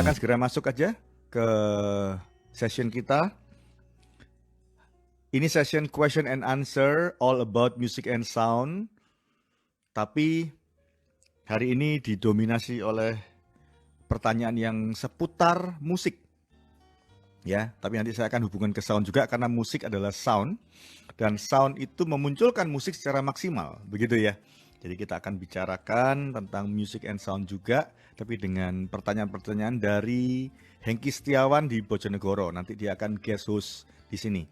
akan segera masuk aja ke session kita. Ini session question and answer all about music and sound. Tapi hari ini didominasi oleh pertanyaan yang seputar musik. Ya, tapi nanti saya akan hubungkan ke sound juga karena musik adalah sound dan sound itu memunculkan musik secara maksimal, begitu ya. Jadi kita akan bicarakan tentang music and sound juga, tapi dengan pertanyaan-pertanyaan dari Hengki Setiawan di Bojonegoro. Nanti dia akan guest host di sini.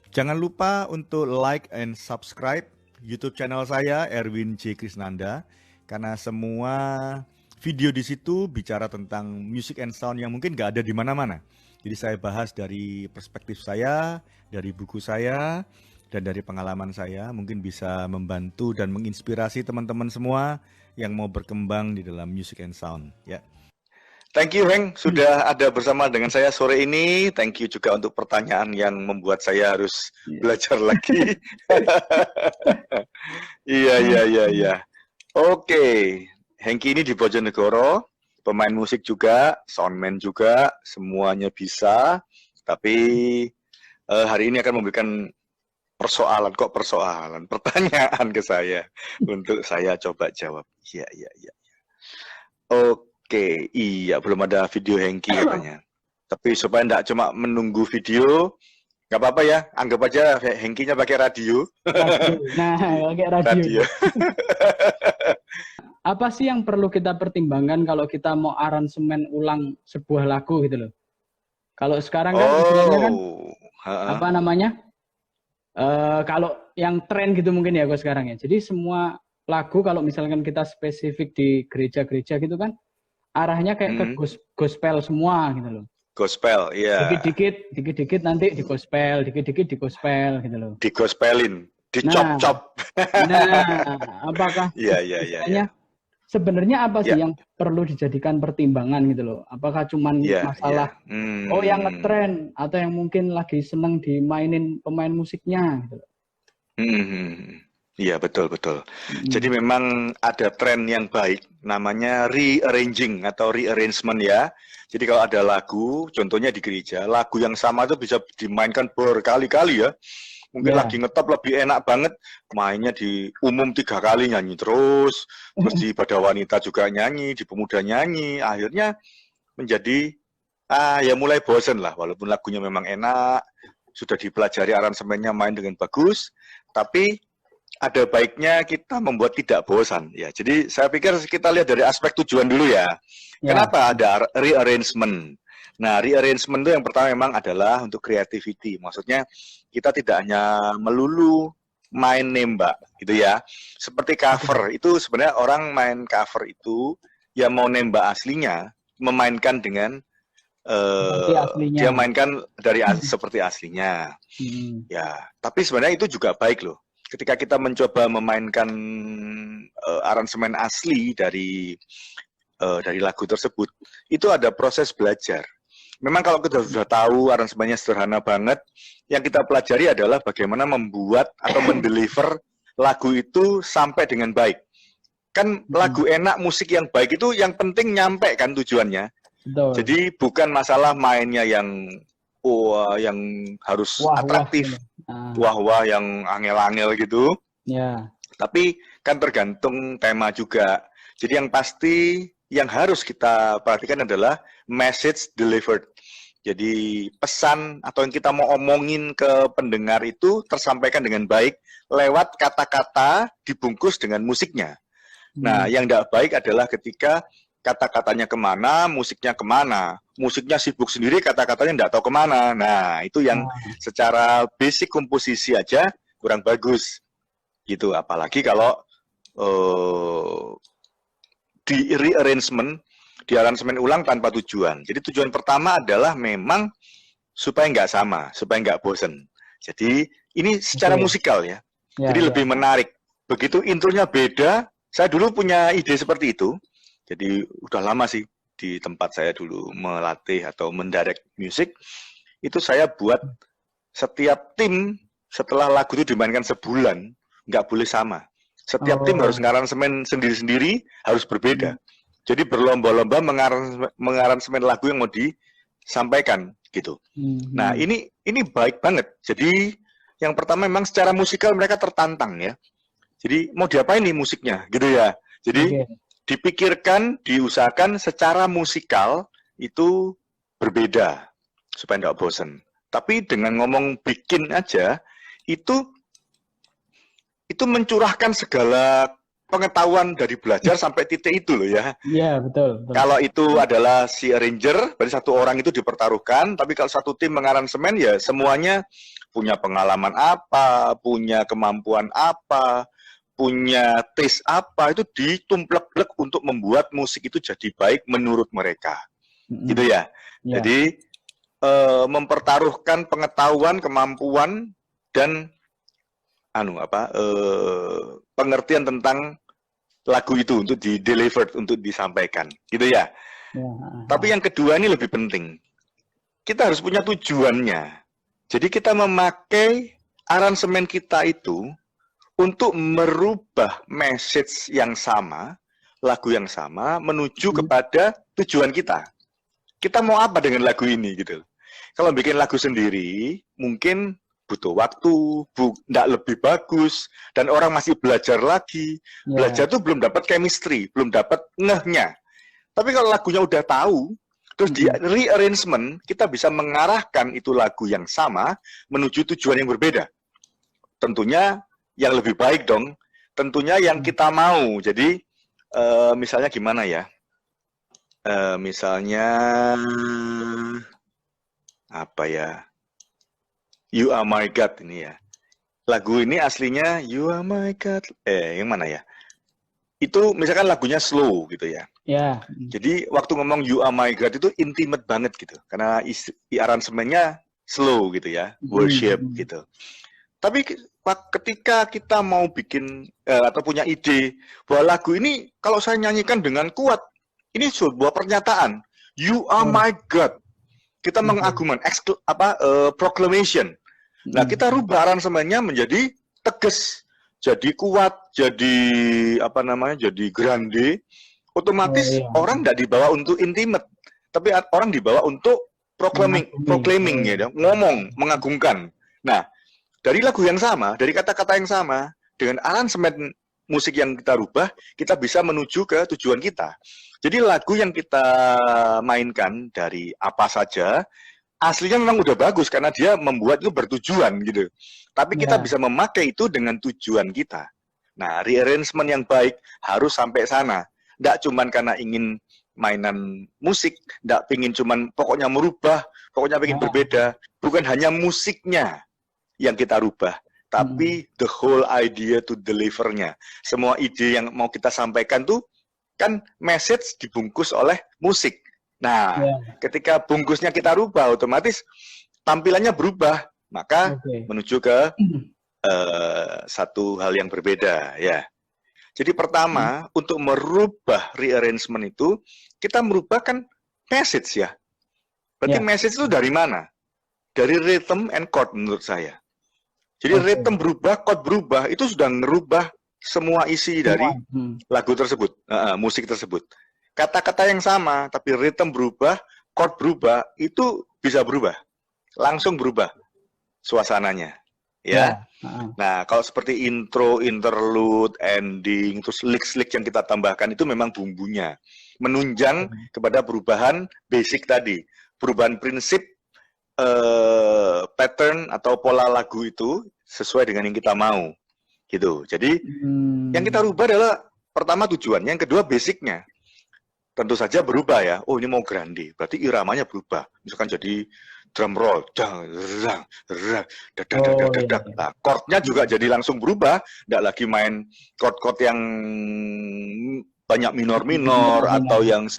Jangan lupa untuk like and subscribe YouTube channel saya Erwin J. Krisnanda karena semua video di situ bicara tentang music and sound yang mungkin nggak ada di mana-mana. Jadi saya bahas dari perspektif saya, dari buku saya, dan dari pengalaman saya. Mungkin bisa membantu dan menginspirasi teman-teman semua yang mau berkembang di dalam music and sound. Ya. Thank you, Heng, sudah ada bersama dengan saya sore ini. Thank you juga untuk pertanyaan yang membuat saya harus belajar lagi. Iya. Oke. Hengki ini di Bojonegoro, pemain musik juga, soundman juga, semuanya bisa. Tapi hari ini akan memberikan pertanyaan ke saya untuk saya coba jawab. Iya. Oke, iya belum ada video Hengki katanya. Tapi supaya enggak cuma menunggu video, nggak apa-apa ya, anggap aja Hengkinya pakai radio. Nah, pakai radio. Apa sih yang perlu kita pertimbangkan kalau kita mau aransemen ulang sebuah lagu gitu loh? Kalau sekarang kan istilahnya kan apa namanya? Kalau yang tren gitu mungkin ya kok sekarang ya. Jadi semua lagu kalau misalkan kita spesifik di gereja-gereja gitu kan arahnya kayak ke gospel semua gitu loh. Gospel, iya. Dikit-dikit nanti di gospel, dikit-dikit di gospel gitu loh. Digospelin, dicop-cop. Nah, apakah Iya. Sebenarnya apa sih yang perlu dijadikan pertimbangan gitu loh? Apakah cuman masalah yang ngetren atau yang mungkin lagi seneng dimainin pemain musiknya gitu loh? Iya, betul. Jadi memang ada tren yang baik namanya rearranging atau rearrangement ya. Jadi kalau ada lagu, contohnya di gereja, lagu yang sama itu bisa dimainkan berkali-kali ya. Mungkin lagi ngetop lebih enak banget mainnya di umum 3 kali nyanyi terus di pada wanita juga nyanyi, di pemuda nyanyi, akhirnya menjadi ya mulai bosen lah walaupun lagunya memang enak, sudah dipelajari aransemennya main dengan bagus, tapi ada baiknya kita membuat tidak bosan ya. Jadi saya pikir kita lihat dari aspek tujuan dulu ya. Kenapa ada rearrangement? Nah, rearrangement itu yang pertama memang adalah untuk creativity. Maksudnya kita tidak hanya melulu main nembak gitu ya. Seperti cover itu sebenarnya orang main cover itu ya mau nembak aslinya, memainkan dengan dia mainkan dari seperti aslinya. Ya, tapi sebenarnya itu juga baik loh. Ketika kita mencoba memainkan aransemen asli dari lagu tersebut, itu ada proses belajar. Memang kalau kita sudah tahu aransemennya sederhana banget, yang kita pelajari adalah bagaimana membuat atau mendeliver lagu itu sampai dengan baik. Kan lagu enak, musik yang baik itu yang penting nyampe kan tujuannya. Betul. Jadi bukan masalah mainnya yang yang harus atraktif, wah yang angel-angel gitu. Ya. Tapi kan tergantung tema juga. Jadi yang pasti yang harus kita perhatikan adalah message delivered. Jadi pesan atau yang kita mau omongin ke pendengar itu tersampaikan dengan baik lewat kata-kata dibungkus dengan musiknya. Nah, yang tidak baik adalah ketika kata-katanya kemana, musiknya kemana. Musiknya sibuk sendiri, kata-katanya tidak tahu kemana. Nah, itu yang secara basic komposisi aja kurang bagus. Gitu, apalagi kalau di rearrangement, di aransemen ulang tanpa tujuan. Jadi tujuan pertama adalah memang supaya nggak sama, supaya nggak bosen. Jadi ini secara musikal ya. Jadi lebih menarik. Begitu intronya beda, saya dulu punya ide seperti itu. Jadi udah lama sih di tempat saya dulu melatih atau mendirect musik. Itu saya buat setiap tim setelah lagu itu dimainkan sebulan, nggak boleh sama. Setiap tim harus ngaransemen sendiri-sendiri, harus berbeda. Jadi berlomba-lomba mengaransemen lagu yang mau disampaikan gitu. Nah, ini baik banget. Jadi yang pertama memang secara musikal mereka tertantang ya. Jadi mau diapain nih musiknya gitu ya. Jadi dipikirkan, diusahakan secara musikal itu berbeda supaya nggak bosan. Tapi dengan ngomong bikin aja itu mencurahkan segala pengetahuan dari belajar sampai titik itu loh ya. Iya, betul. Kalau itu adalah si arranger, berarti satu orang itu dipertaruhkan, tapi kalau satu tim mengaransemen ya semuanya punya pengalaman apa, punya kemampuan apa, punya taste apa, itu ditumplek-plek untuk membuat musik itu jadi baik menurut mereka. Gitu ya. Jadi mempertaruhkan pengetahuan, kemampuan dan pengertian tentang lagu itu untuk di-delivered, untuk disampaikan, gitu ya. Tapi yang kedua ini lebih penting. Kita harus punya tujuannya. Jadi kita memakai aransemen kita itu untuk merubah message yang sama, lagu yang sama, menuju kepada tujuan kita. Kita mau apa dengan lagu ini, gitu. Kalau bikin lagu sendiri, mungkin butuh waktu, nggak lebih bagus, dan orang masih belajar lagi. Belajar tuh belum dapat chemistry, belum dapat ngehnya. Tapi kalau lagunya udah tahu, terus di rearrangement, kita bisa mengarahkan itu lagu yang sama menuju tujuan yang berbeda. Tentunya yang lebih baik dong. Tentunya yang kita mau. Jadi misalnya gimana ya? Misalnya apa ya? You Are My God ini ya. Lagu ini aslinya You Are My God. Yang mana ya? Itu misalkan lagunya slow gitu ya. Ya. Jadi waktu ngomong You Are My God itu intimate banget gitu. Karena aransemennya slow gitu ya. Worship gitu. Tapi ketika kita mau bikin atau punya ide bahwa lagu ini kalau saya nyanyikan dengan kuat, ini sebuah pernyataan. You Are My God. Kita mengagungkan proclamation. Nah, kita rubah aransemennya menjadi tegas, jadi kuat, jadi jadi grande. Otomatis orang tidak dibawa untuk intimate, tapi orang dibawa untuk proclaiming ya, ngomong, mengagungkan. Nah, dari lagu yang sama, dari kata-kata yang sama, dengan aransemen musik yang kita rubah, kita bisa menuju ke tujuan kita. Jadi lagu yang kita mainkan dari apa saja, aslinya memang udah bagus karena dia membuat itu bertujuan gitu. Tapi kita bisa memakai itu dengan tujuan kita. Nah, rearrangement yang baik harus sampai sana. Nggak cuman karena ingin mainan musik, nggak pingin cuman pokoknya merubah, pokoknya pengen berbeda. Bukan hanya musiknya yang kita rubah, tapi the whole idea to deliver-nya. Semua ide yang mau kita sampaikan tuh kan message dibungkus oleh musik. Nah, ketika bungkusnya kita rubah, otomatis tampilannya berubah, maka menuju ke satu hal yang berbeda ya. Jadi pertama, untuk merubah rearrangement itu, kita merubahkan message ya. Berarti message itu dari mana? Dari rhythm and chord menurut saya. Jadi rhythm berubah, chord berubah, itu sudah merubah semua isi dari lagu tersebut, musik tersebut. Kata-kata yang sama, tapi rhythm berubah, chord berubah, itu bisa berubah. Langsung berubah suasananya. Ya. Nah, kalau seperti intro, interlude, ending, terus lick-lick yang kita tambahkan itu memang bumbunya. Menunjang kepada perubahan basic tadi. Perubahan prinsip pattern atau pola lagu itu sesuai dengan yang kita mau. Gitu. Jadi, yang kita rubah adalah pertama tujuannya, yang kedua basicnya. Tentu saja berubah ya. Oh, ini mau grande, berarti iramanya berubah. Misalkan jadi drum roll, nah, chordnya juga jadi langsung berubah. Nggak lagi main chord-chord yang banyak minor-minor atau yang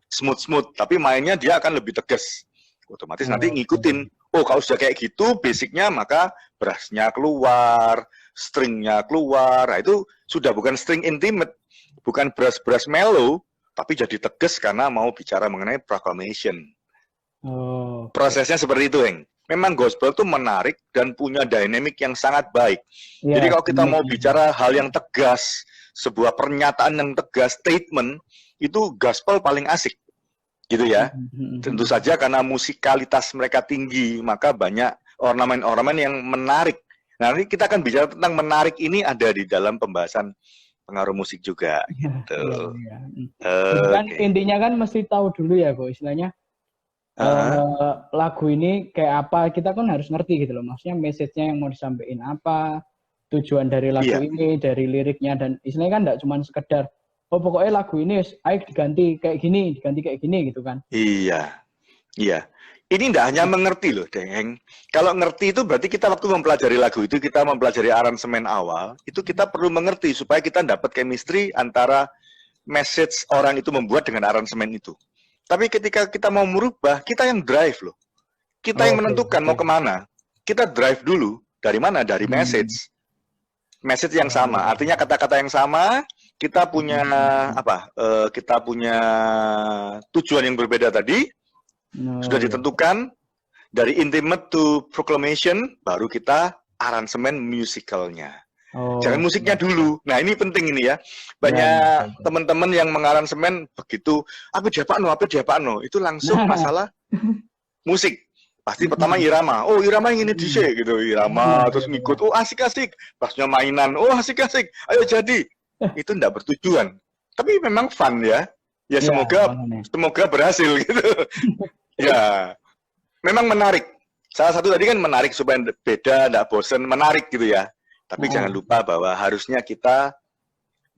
smooth-smooth, tapi mainnya dia akan lebih tegas. Otomatis nanti ngikutin. Oh, kalau sudah kayak gitu, basicnya maka brassnya keluar, stringnya keluar. Nah, itu sudah bukan string intimate, bukan brass mellow, tapi jadi tegas karena mau bicara mengenai proclamation. Prosesnya seperti itu, Heng. Memang gospel itu menarik dan punya dynamic yang sangat baik. Jadi kalau kita mau bicara hal yang tegas, sebuah pernyataan yang tegas, statement, itu gospel paling asik, gitu ya. Tentu saja karena musikalitas mereka tinggi, maka banyak ornamen-ornamen yang menarik. Nah, nanti kita akan bicara tentang menarik ini ada di dalam pembahasan pengaruh musik juga, gitu. Kan intinya kan mesti tahu dulu ya, Go, istilahnya lagu ini kayak apa, kita kan harus ngerti gitu loh, maksudnya message-nya yang mau disampaikan apa, tujuan dari lagu ini, dari liriknya, dan istilahnya kan nggak cuma sekedar oh pokoknya lagu ini ayo diganti kayak gini gitu kan. Iya. Ini tidak hanya mengerti loh, Deng. Kalau ngerti itu berarti kita waktu mempelajari lagu itu, kita mempelajari aransemen awal, itu kita perlu mengerti supaya kita dapat chemistry antara message orang itu membuat dengan aransemen itu. Tapi ketika kita mau merubah, kita yang drive loh. Kita yang menentukan mau kemana. Kita drive dulu. Dari mana? Dari message. Message yang sama. Artinya kata-kata yang sama, kita punya kita punya tujuan yang berbeda tadi. Sudah ditentukan. Dari intimate to proclamation, baru kita aransemen musicalnya. Jangan musiknya dulu. Nah, ini penting ini ya. Banyak teman-teman yang mengaransemen begitu, apa diapakno, itu langsung masalah musik. Pasti pertama irama. Oh, irama yang ini dhisik gitu, irama terus ngikut. Oh, asik-asik. Pasnya mainan. Oh, asik-asik. Ayo jadi. Itu enggak bertujuan. Tapi memang fun ya. Ya semoga berhasil gitu. Ya. Memang menarik. Salah satu tadi kan menarik supaya beda, enggak bosen, menarik gitu ya. Tapi jangan lupa bahwa harusnya kita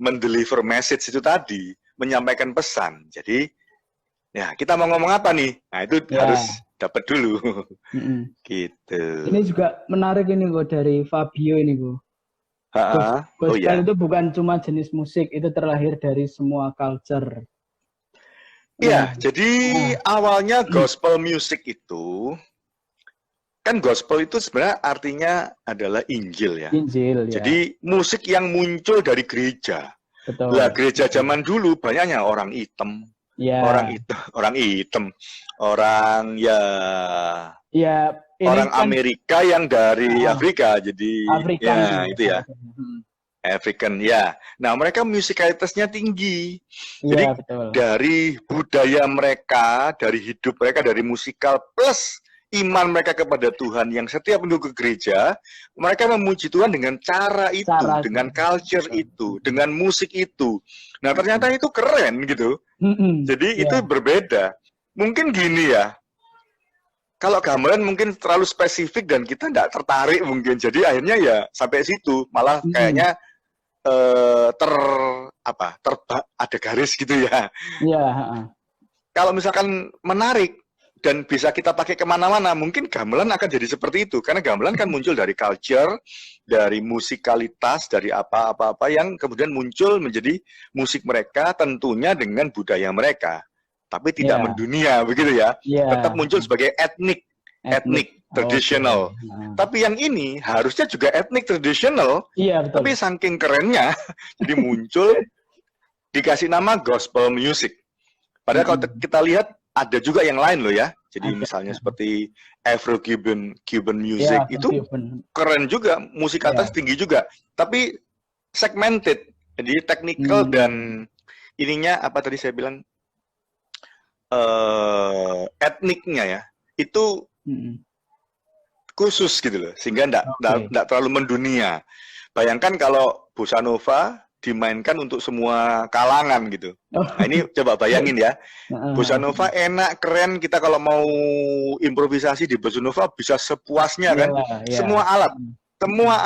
mendeliver message itu tadi, menyampaikan pesan. Jadi, ya kita mau ngomong apa nih? Nah itu harus dapat dulu. Gitu. Ini juga menarik ini Bu dari Fabio ini Bu. Gospel itu bukan cuma jenis musik, itu terlahir dari semua culture. Iya, jadi awalnya gospel music itu kan gospel itu sebenarnya artinya adalah Injil ya. Injil ya. Jadi musik yang muncul dari gereja. Betul. Lah gereja zaman dulu banyaknya orang hitam. Ya. Orang hitam. Orang ya orang kan Amerika yang dari Afrika. Jadi African, ya itu ya. African ya. Nah, mereka musikalitasnya tinggi. Jadi betul. dari budaya mereka, dari hidup mereka, dari musikal plus iman mereka kepada Tuhan yang setiap mendukung ke gereja, mereka memuji Tuhan dengan cara itu, dengan culture itu, dengan musik itu. Nah, ternyata itu keren gitu. Jadi itu berbeda. Mungkin gini ya, kalau gamelan mungkin terlalu spesifik dan kita tidak tertarik mungkin. Jadi akhirnya ya sampai situ, malah kayaknya ada garis gitu ya. Iya. Kalau misalkan menarik, dan bisa kita pakai kemana-mana, mungkin gamelan akan jadi seperti itu. Karena gamelan kan muncul dari culture, dari musikalitas, dari apa-apa yang kemudian muncul menjadi musik mereka, tentunya dengan budaya mereka. Tapi tidak mendunia, begitu ya. Tetap muncul sebagai etnik tradisional. Tapi yang ini harusnya juga etnik tradisional, tapi saking kerennya, jadi muncul, dikasih nama gospel music. Padahal kalau kita lihat, ada juga yang lain loh ya. Jadi misalnya seperti Afro-Cuban music itu keren juga, musikalitas tinggi juga. Tapi segmented, jadi technical dan ininya apa tadi saya bilang etniknya ya itu khusus gitu loh, sehingga enggak terlalu mendunia. Bayangkan kalau bossa nova dimainkan untuk semua kalangan gitu. Nah ini coba bayangin ya, bossa nova enak, keren, kita kalau mau improvisasi di bossa nova bisa sepuasnya kan. Semua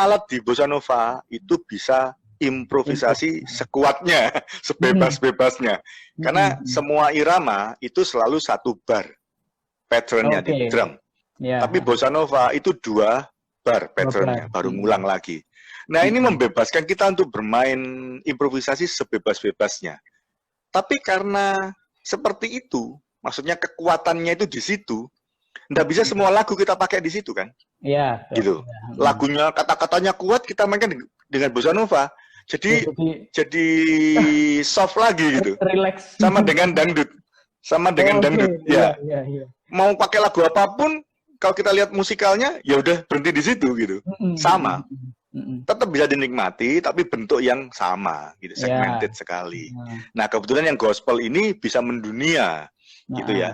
alat di bossa nova itu bisa improvisasi sekuatnya, sebebas-bebasnya. Karena semua irama itu selalu satu bar patternnya di drum. Tapi bossa nova itu 2 bar patternnya, baru ngulang lagi. Nah ini membebaskan kita untuk bermain improvisasi sebebas-bebasnya. Tapi karena seperti itu, maksudnya kekuatannya itu di situ, nggak bisa semua lagu kita pakai di situ kan? Iya. Gitu. Lagunya kata-katanya kuat kita mainkan dengan bossa nova, jadi soft lagi gitu. Relax. Sama dengan dangdut, dangdut. Ya. Mau pakai lagu apapun, kalau kita lihat musikalnya, ya udah berhenti di situ gitu. Sama. tetap bisa dinikmati, tapi bentuk yang sama, gitu, segmented sekali. Nah, kebetulan yang gospel ini bisa mendunia, gitu ya.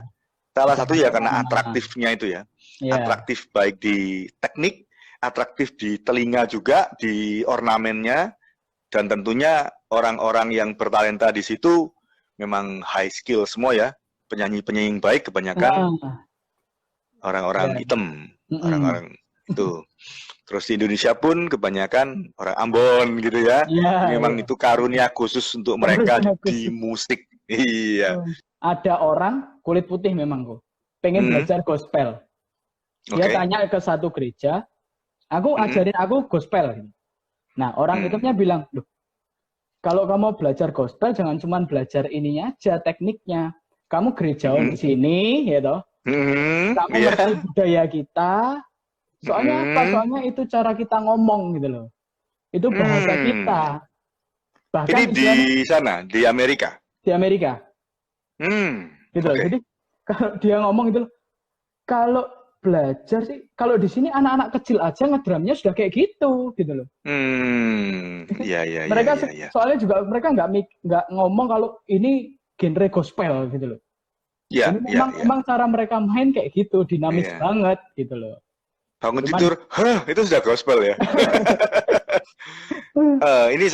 Salah satu ya karena atraktifnya itu ya, atraktif baik di teknik, atraktif di telinga juga, di ornamennya, dan tentunya orang-orang yang bertalenta di situ memang high skill semua ya, penyanyi-penyanyi baik kebanyakan orang-orang hitam, orang-orang itu. Terus di Indonesia pun kebanyakan orang Ambon gitu ya. Memang itu karunia khusus untuk mereka di musik. Iya. Ada orang kulit putih memang kok, pengen belajar gospel. Dia tanya ke satu gereja, aku ajarin aku gospel. Nah, orang hitamnya bilang, loh, kalau kamu mau belajar gospel jangan cuma belajar ininya aja, tekniknya. Kamu gerejawan di sini, ya toh. Kamu ngerti budaya kita. Soalnya apa? Soalnya itu cara kita ngomong gitu loh. Itu bahasa kita. Bahkan ini di sana, di Amerika? Di Amerika. Gitu loh. Jadi kalau dia ngomong itu, kalau belajar sih, kalau di sini anak-anak kecil aja ngedrumnya sudah kayak gitu loh. Iya. Mereka soalnya juga mereka nggak ngomong kalau ini genre gospel gitu loh. Iya. Memang cara mereka main kayak gitu, dinamis banget gitu loh. Bangun tidur, itu sudah gospel ya. Ini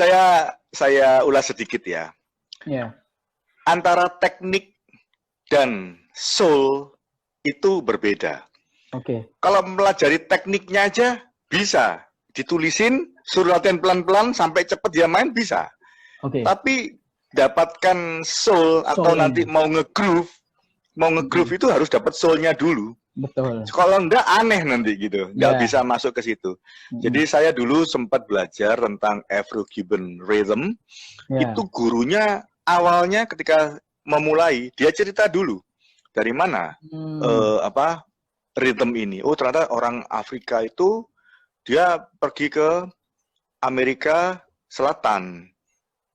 saya ulas sedikit ya. Antara teknik dan soul itu berbeda. Kalau mempelajari tekniknya aja bisa ditulisin, suruh latihan pelan-pelan sampai cepat dia main bisa. Tapi dapatkan soul atau nanti mau nge-groove itu harus dapat soul-nya dulu. Betul. Kalau enggak aneh nanti gitu, enggak bisa masuk ke situ. Jadi saya dulu sempat belajar tentang Afro-Cuban rhythm. Itu gurunya awalnya ketika memulai dia cerita dulu dari mana rhythm ini. Oh ternyata orang Afrika itu dia pergi ke Amerika Selatan,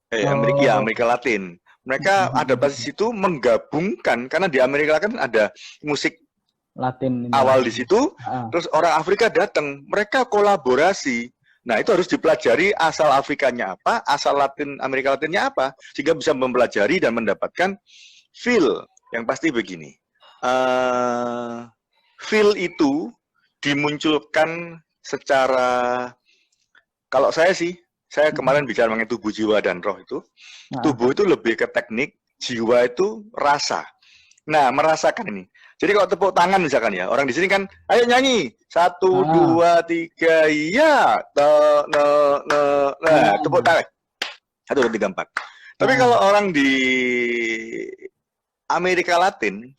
Amerika Latin. Mereka ada basis itu menggabungkan karena di Amerika Latin ada musik Latin awal di situ, terus orang Afrika datang, mereka kolaborasi. Nah itu harus dipelajari asal Afrikanya apa, asal Amerika Latinnya apa, sehingga bisa mempelajari dan mendapatkan feel yang pasti begini. Feel itu dimunculkan secara, kalau saya kemarin bicara mengenai tubuh, jiwa, dan roh itu, tubuh itu lebih ke teknik, jiwa itu rasa. Nah, merasakan ini. Jadi kalau tepuk tangan misalkan ya, orang di sini kan, ayo nyanyi, 1, 2, 3, iya, nah, tepuk tangan, 1, 2, 3, 4. Tapi kalau orang di Amerika Latin,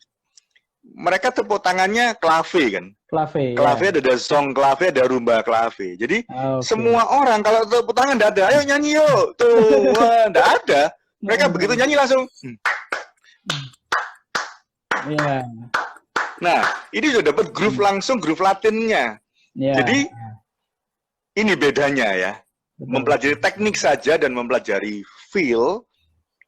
mereka tepuk tangannya klave kan. Klave ada song klave, ada rumba klave. Jadi semua orang kalau tepuk tangan nggak ada, ayo nyanyi yuk, tuh, nggak ada. Mereka begitu nyanyi langsung. Nah, ini sudah dapat groove langsung, groove Latinnya. Jadi ini bedanya ya. Mempelajari teknik saja dan mempelajari feel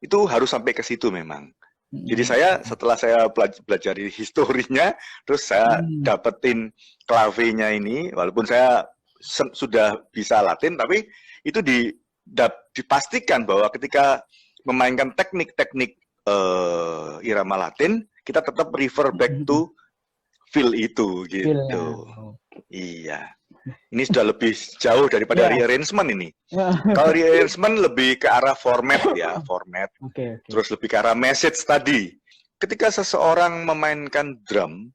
itu harus sampai ke situ memang. Jadi setelah saya pelajari historinya, terus saya dapetin klavenya ini, walaupun saya sudah bisa Latin, tapi itu dipastikan bahwa ketika memainkan teknik-teknik irama Latin, kita tetap refer back to feel itu gitu. Iya. Ini sudah lebih jauh daripada rearrangement ini. Kalau rearrangement lebih ke arah format ya, format. Terus lebih ke arah message tadi. Ketika seseorang memainkan drum,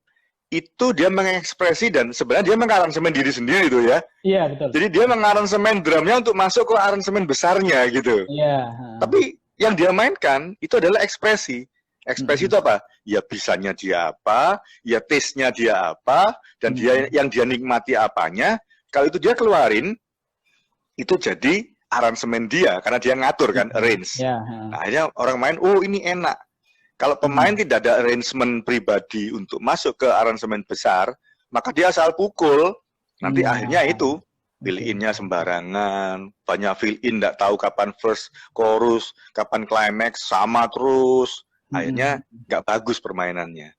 itu dia mengekspresi dan sebenarnya dia mengaransemen diri sendiri itu ya. Iya, betul. Jadi dia mengaransemen drumnya untuk masuk ke aransemen besarnya gitu. Iya. Tapi yang dia mainkan itu adalah ekspresi. Ekspresi itu apa? Ya bisanya dia apa, ya taste-nya dia apa, dan dia yang dia nikmati apanya. Kalau itu dia keluarin, itu jadi aransemen dia karena dia ngatur kan, arrange. Nah, akhirnya orang main, oh ini enak. Kalau pemain tidak ada arrangement pribadi untuk masuk ke aransemen besar, maka dia asal pukul. Nanti akhirnya itu fill-in-nya sembarangan, banyak fill-in nggak tahu kapan first chorus, kapan climax, sama terus. Akhirnya nggak bagus permainannya.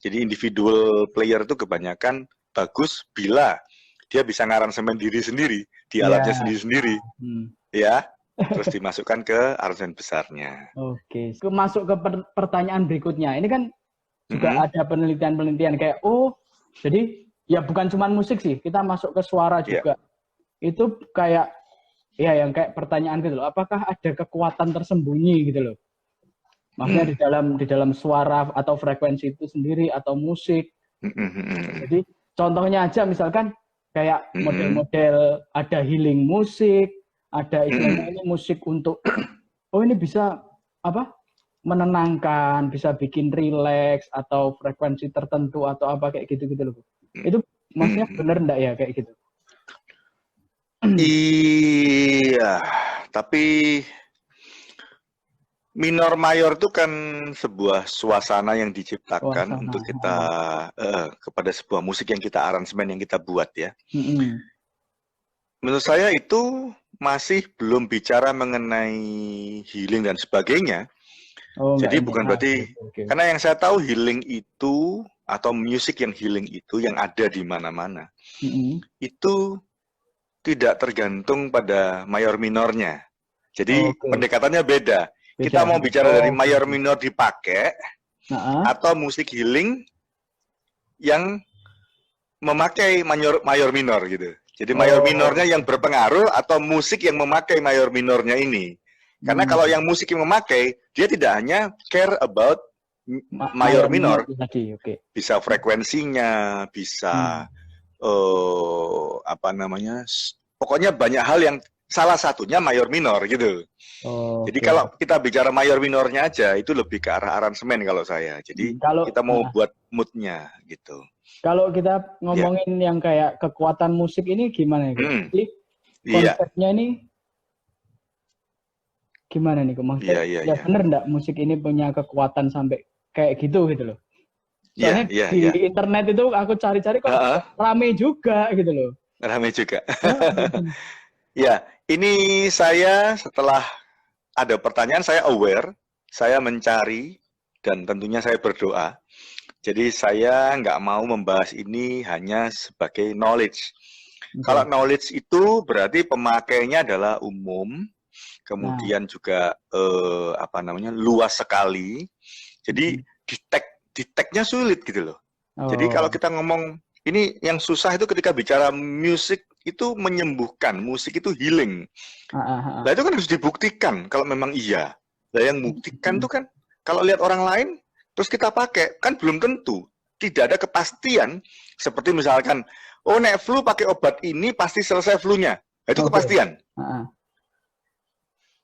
Jadi individual player itu kebanyakan bagus bila dia bisa ngaransemen diri sendiri di Iya. alatnya sendiri-sendiri, Hmm. ya. Terus dimasukkan ke aransemen besarnya. Oke. Masuk ke pertanyaan berikutnya. Ini kan juga Mm-mm. ada penelitian-penelitian kayak, jadi ya bukan cuma musik sih, kita masuk ke suara Iya. juga. Itu kayak, ya yang kayak pertanyaan gitu loh, apakah ada kekuatan tersembunyi gitu loh? Maksudnya di dalam suara atau frekuensi itu sendiri atau musik. Jadi contohnya aja misalkan kayak model-model ada healing musik, ada istilahnya ini musik untuk ini bisa apa? Menenangkan, bisa bikin rileks atau frekuensi tertentu atau apa kayak gitu-gitu loh. Itu maksudnya bener enggak ya kayak gitu? Iya, tapi minor mayor itu kan sebuah suasana yang diciptakan untuk kita kepada sebuah musik yang kita aransemen yang kita buat ya. Menurut saya itu masih belum bicara mengenai healing dan sebagainya. Jadi bukan berarti karena yang saya tahu healing itu atau musik yang healing itu yang ada di mana-mana itu tidak tergantung pada mayor minornya. Jadi pendekatannya beda. Kita mau bicara dari mayor minor dipakai atau musik healing yang memakai mayor minor gitu. Jadi mayor minornya yang berpengaruh atau musik yang memakai mayor minornya ini. Karena kalau yang musik yang memakai, dia tidak hanya care about mayor minor, bisa frekuensinya, bisa pokoknya banyak hal yang salah satunya mayor minor gitu. Jadi kalau kita bicara mayor minornya aja itu lebih ke arah aransemen kalau saya. Jadi kita mau buat moodnya gitu. Kalau kita ngomongin yang kayak kekuatan musik ini gimana ya? Jadi konsepnya ini gimana nih? Maksudnya ya bener enggak musik ini punya kekuatan sampai kayak gitu loh. Soalnya di internet itu aku cari-cari kok rame juga gitu loh. Rame juga. Ya, ini saya setelah ada pertanyaan, saya aware, saya mencari, dan tentunya saya berdoa. Jadi saya nggak mau membahas ini hanya sebagai knowledge. Kalau knowledge itu berarti pemakainya adalah umum, kemudian juga luas sekali. Jadi detect-nya sulit gitu loh. Jadi kalau kita ngomong, ini yang susah itu ketika bicara musik itu menyembuhkan, musik itu healing. Nah itu kan harus dibuktikan kalau memang iya. Nah yang buktikan itu kan kalau lihat orang lain terus kita pakai kan belum tentu. Tidak ada kepastian seperti misalkan nek flu pakai obat ini pasti selesai flu-nya. Nah, itu kepastian.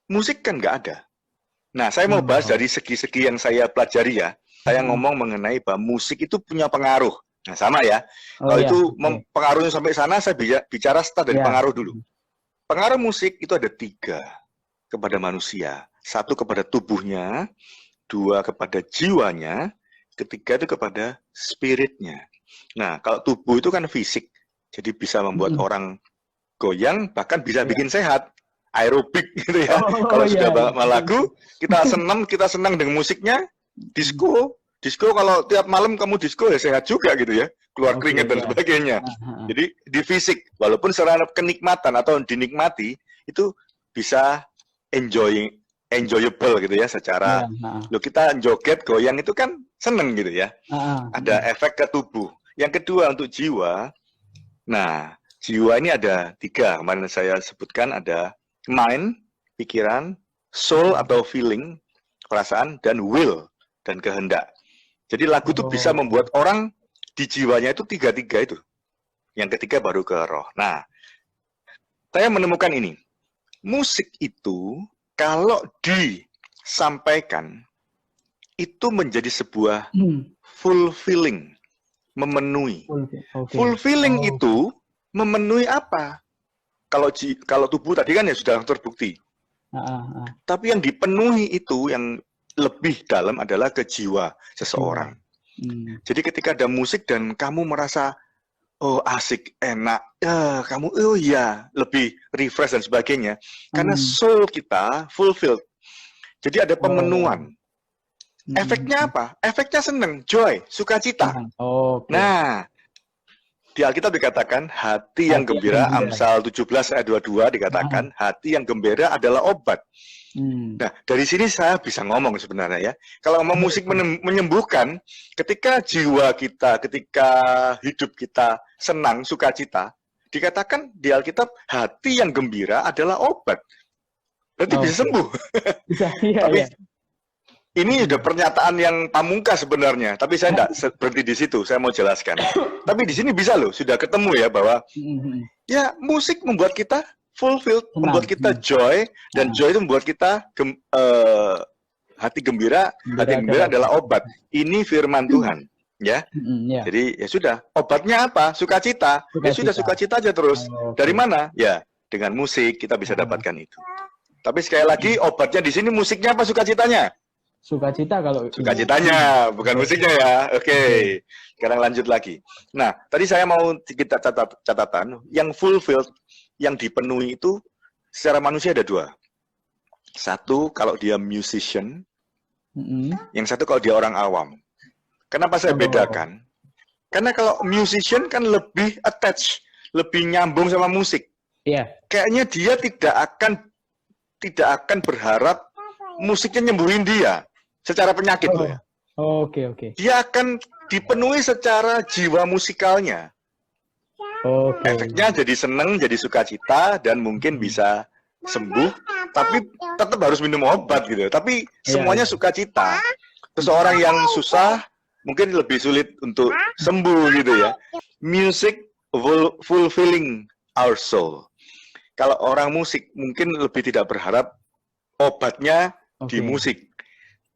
Musik kan nggak ada. Nah saya mau bahas dari segi-segi yang saya pelajari ya. Saya ngomong mengenai bahwa musik itu punya pengaruh. Nah sama ya. Kalau itu pengaruhnya sampai sana, saya bicara start dari pengaruh dulu. Pengaruh musik itu ada 3 kepada manusia. 1 kepada tubuhnya, 2 kepada jiwanya, 3 itu kepada spiritnya. Nah kalau tubuh itu kan fisik, jadi bisa membuat orang goyang, bahkan bisa bikin sehat. Aerobik gitu ya. Kalau sudah bawa lagu, kita senang dengan musiknya. Disco kalau tiap malam kamu disco ya sehat juga gitu ya, keluar keringat dan sebagainya. Jadi di fisik, walaupun secara kenikmatan atau dinikmati itu bisa enjoyable gitu ya, secara kita joget goyang itu kan seneng gitu ya. Ada efek ke tubuh. Yang kedua untuk jiwa. Nah jiwa ini ada 3 kemarin saya sebutkan, ada mind, pikiran, soul atau feeling, perasaan, dan will dan kehendak. Jadi lagu itu bisa membuat orang di jiwanya itu 3 itu. Yang ketiga baru ke roh. Nah, saya menemukan ini. Musik itu kalau disampaikan itu menjadi sebuah fulfilling, memenuhi. Fulfilling itu memenuhi apa? Kalau tubuh tadi kan ya sudah terbukti. Tapi yang dipenuhi itu yang lebih dalam adalah ke jiwa seseorang. Jadi ketika ada musik dan kamu merasa asik, enak, kamu lebih refresh dan sebagainya, karena soul kita fulfilled. Jadi ada pemenuhan. Efeknya apa? Efeknya seneng, joy, sukacita. Nah, Di Alkitab dikatakan hati yang Hati yang gembira, gembira. Amsal 17 ayat 22 dikatakan hati yang gembira adalah obat. Nah, dari sini saya bisa ngomong sebenarnya ya. Kalau ngomong musik menyembuhkan, ketika jiwa kita, ketika hidup kita senang, sukacita, dikatakan di Alkitab hati yang gembira adalah obat. Berarti bisa sembuh. Bisa, iya, Tapi iya. ini udah pernyataan yang pamungkas sebenarnya. Tapi saya tidak berhenti di situ. Saya mau jelaskan. Tapi di sini bisa loh, sudah ketemu ya bahwa ya musik membuat kita fulfilled, membuat kita joy, dan joy itu membuat kita hati gembira. Hati gembira adalah obat. Ini firman Tuhan, ya. Jadi ya sudah, obatnya apa? Sukacita. Ya sudah, sukacita aja terus. Dari mana? Ya, dengan musik kita bisa dapatkan itu. Tapi sekali lagi obatnya di sini musiknya apa sukacitanya? Sukacita kalau sukacitanya, bukan musiknya ya. Oke. Sekarang lanjut lagi. Nah, tadi saya mau kita catatan yang fulfilled, yang dipenuhi itu secara manusia ada dua. Satu kalau dia musician, yang satu kalau dia orang awam. Kenapa saya bedakan? Karena kalau musician kan lebih attach, lebih nyambung sama musik. Iya. Kayaknya dia tidak akan berharap musiknya nyembuhin dia secara penyakit loh ya. Oke. Dia akan dipenuhi secara jiwa musikalnya. Efeknya jadi seneng, jadi sukacita, dan mungkin bisa sembuh, tapi tetap harus minum obat gitu. Tapi semuanya sukacita. Seseorang yang susah mungkin lebih sulit untuk sembuh gitu ya. Music fulfilling our soul. Kalau orang musik mungkin lebih tidak berharap obatnya di musik.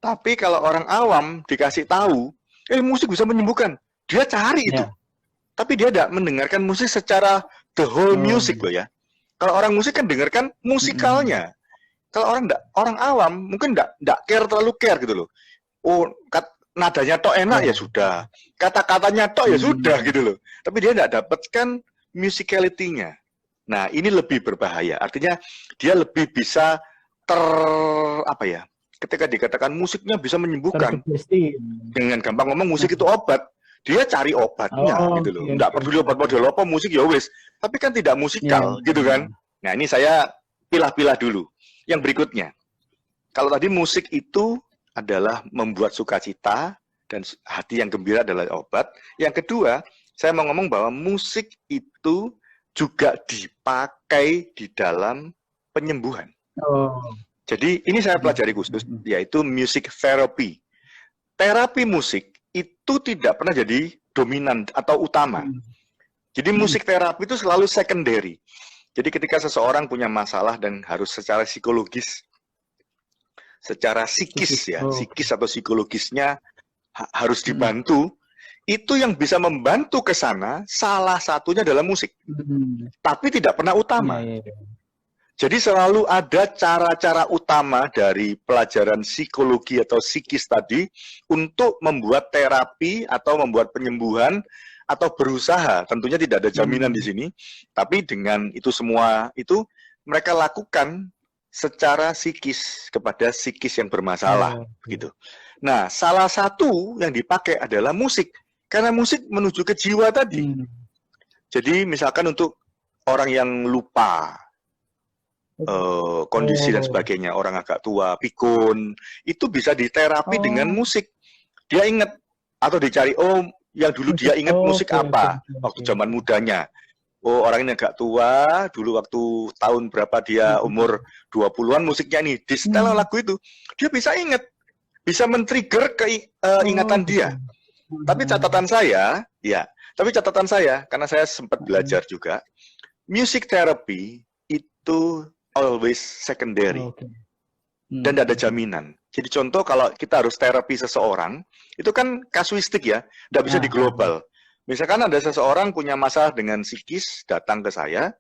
Tapi kalau orang awam dikasih tahu, musik bisa menyembuhkan, dia cari itu. Tapi dia tidak mendengarkan musik secara the whole music loh ya. Kalau orang musik kan dengarkan musikalnya. Kalau orang awam mungkin tidak terlalu care gitu loh. Oh, nadanya tok enak ya sudah. Kata-katanya tok ya sudah gitu loh. Tapi dia tidak dapatkan musicality-nya. Nah, ini lebih berbahaya. Artinya dia lebih bisa ketika dikatakan musiknya bisa menyembuhkan. Dengan gampang ngomong musik itu obat. Dia cari obatnya gitu loh. Enggak peduli obat model apa, musik ya wis. Tapi kan tidak musikal gitu kan. Nah, ini saya pilah-pilah dulu. Yang berikutnya. Kalau tadi musik itu adalah membuat sukacita dan hati yang gembira adalah obat. Yang kedua, saya mau ngomong bahwa musik itu juga dipakai di dalam penyembuhan. Jadi ini saya pelajari khusus, yaitu music therapy. Terapi musik itu tidak pernah jadi dominan atau utama. Jadi musik terapi itu selalu secondary. Jadi ketika seseorang punya masalah dan harus secara psikologis, secara psikis atau psikologisnya harus dibantu, itu yang bisa membantu ke sana salah satunya adalah musik. Tapi tidak pernah utama. Jadi selalu ada cara-cara utama dari pelajaran psikologi atau psikis tadi untuk membuat terapi atau membuat penyembuhan atau berusaha. Tentunya tidak ada jaminan di sini, tapi dengan itu semua itu mereka lakukan secara psikis kepada psikis yang bermasalah, gitu. Nah, salah satu yang dipakai adalah musik, karena musik menuju ke jiwa tadi. Jadi misalkan untuk orang yang lupa kondisi dan sebagainya, orang agak tua, pikun, itu bisa diterapi dengan musik. Dia ingat atau dicari, yang dulu dia ingat musik apa waktu zaman mudanya. Oh, orang ini agak tua, dulu waktu tahun berapa dia umur 20-an musiknya ini, di setel lagu itu, dia bisa ingat, bisa men-trigger ingatan dia. Tapi catatan saya, karena saya sempat belajar juga, music therapy itu always secondary. Dan tidak ada jaminan. Jadi contoh kalau kita harus terapi seseorang, itu kan kasuistik ya, tidak bisa diglobal. Misalkan ada seseorang punya masalah dengan psikis, datang ke saya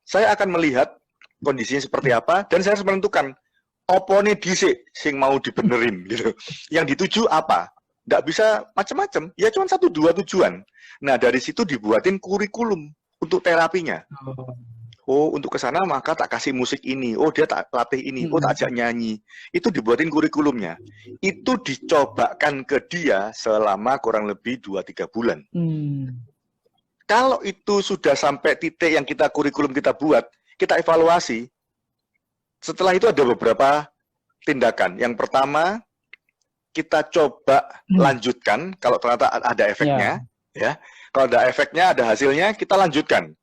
akan melihat kondisinya seperti apa, dan saya harus menentukan, opone dhisik sing mau dibenerin gitu. Yang dituju apa? Tidak bisa macam-macam, ya cuma 1-2 tujuan. Nah, dari situ dibuatin kurikulum untuk terapinya. Oh, untuk ke sana maka tak kasih musik ini. Oh, dia tak latih ini. Oh, tak ajak nyanyi. Itu dibuatin kurikulumnya. Itu dicobakan ke dia selama kurang lebih 2-3 bulan. Kalau itu sudah sampai titik yang kita kurikulum kita buat, kita evaluasi. Setelah itu ada beberapa tindakan. Yang pertama, kita coba lanjutkan kalau ternyata ada efeknya, ya. Kalau ada efeknya, ada hasilnya, kita lanjutkan.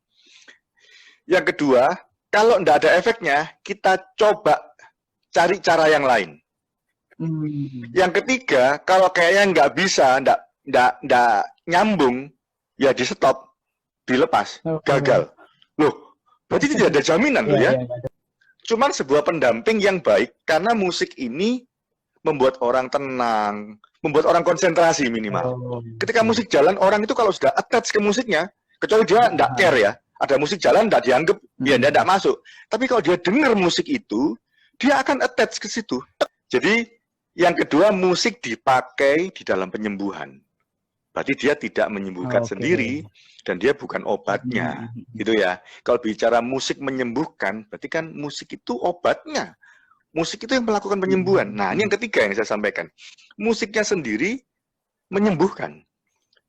Yang kedua, kalau tidak ada efeknya, kita coba cari cara yang lain. Yang ketiga, kalau kayaknya nggak bisa, nggak nyambung, ya di stop, dilepas, gagal. Loh, berarti tidak ada jaminan loh ya. Cuman sebuah pendamping yang baik, karena musik ini membuat orang tenang, membuat orang konsentrasi minimal. Ketika musik jalan, orang itu kalau sudah attach ke musiknya, kecuali dia nggak care ya, ada musik jalan nggak dianggap, ya nggak masuk. Tapi kalau dia dengar musik itu, dia akan attach ke situ. Jadi yang kedua, musik dipakai di dalam penyembuhan. Berarti dia tidak menyembuhkan sendiri dan dia bukan obatnya, gitu ya. Kalau bicara musik menyembuhkan, berarti kan musik itu obatnya. Musik itu yang melakukan penyembuhan. Nah, ini yang ketiga yang saya sampaikan. Musiknya sendiri menyembuhkan.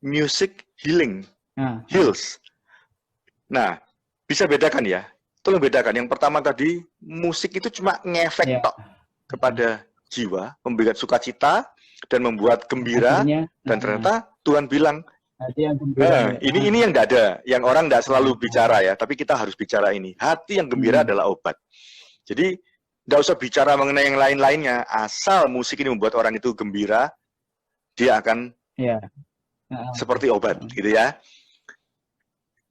Music healing, heals. Nah, bisa bedakan ya. Tolong bedakan. Yang pertama tadi, musik itu cuma ngefek tok kepada jiwa, memberikan sukacita dan membuat gembira. Dan ternyata Tuhan bilang, ini yang tidak ada, yang orang tidak selalu bicara ya, tapi kita harus bicara ini. Hati yang gembira adalah obat. Jadi tidak usah bicara mengenai yang lain-lainnya, asal musik ini membuat orang itu gembira, dia akan seperti obat, gitu ya.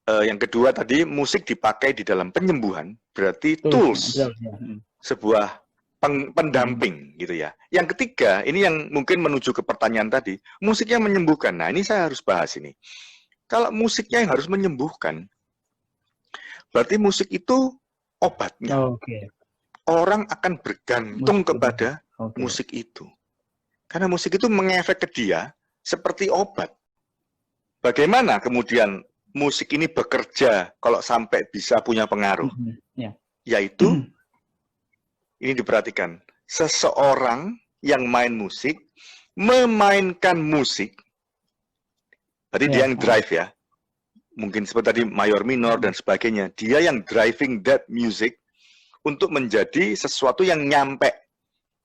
Yang kedua tadi, musik dipakai di dalam penyembuhan, berarti tools, sebuah pendamping, gitu ya. Yang ketiga, ini yang mungkin menuju ke pertanyaan tadi, musiknya menyembuhkan. Nah, ini saya harus bahas ini. Kalau musiknya yang harus menyembuhkan, berarti musik itu obatnya. Orang akan bergantung kepada musik itu. Karena musik itu mengefek ke dia seperti obat. Bagaimana kemudian musik ini bekerja kalau sampai bisa punya pengaruh? Yaitu, ini diperhatikan, seseorang yang main musik, memainkan musik, berarti dia yang drive ya, mungkin seperti tadi mayor minor dan sebagainya, dia yang driving that music untuk menjadi sesuatu yang nyampe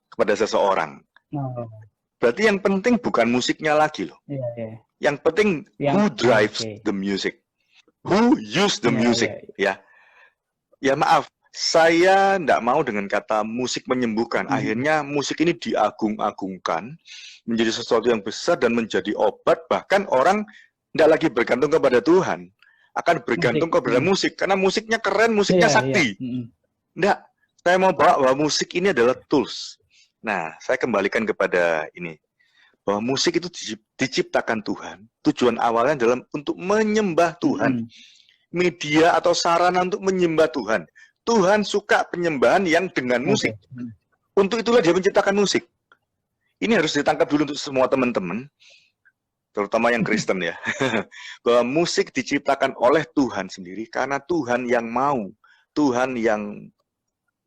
kepada seseorang. Berarti yang penting bukan musiknya lagi loh. Yang penting who drives the music, who use the music, ya. Ya maaf, saya tidak mau dengan kata musik menyembuhkan. Akhirnya musik ini diagung-agungkan, menjadi sesuatu yang besar dan menjadi obat. Bahkan orang tidak lagi bergantung kepada Tuhan, akan bergantung kepada musik. Karena musiknya keren, musiknya sakti. Tidak, saya mau bawa bahwa musik ini adalah tools. Nah, saya kembalikan kepada ini. Bahwa musik itu diciptakan Tuhan. Tujuan awalnya adalah untuk menyembah Tuhan. Media atau sarana untuk menyembah Tuhan. Tuhan suka penyembahan yang dengan musik. Untuk itulah dia menciptakan musik. Ini harus ditangkap dulu untuk semua teman-teman, terutama yang Kristen ya. Bahwa musik diciptakan oleh Tuhan sendiri karena Tuhan yang mau. Tuhan yang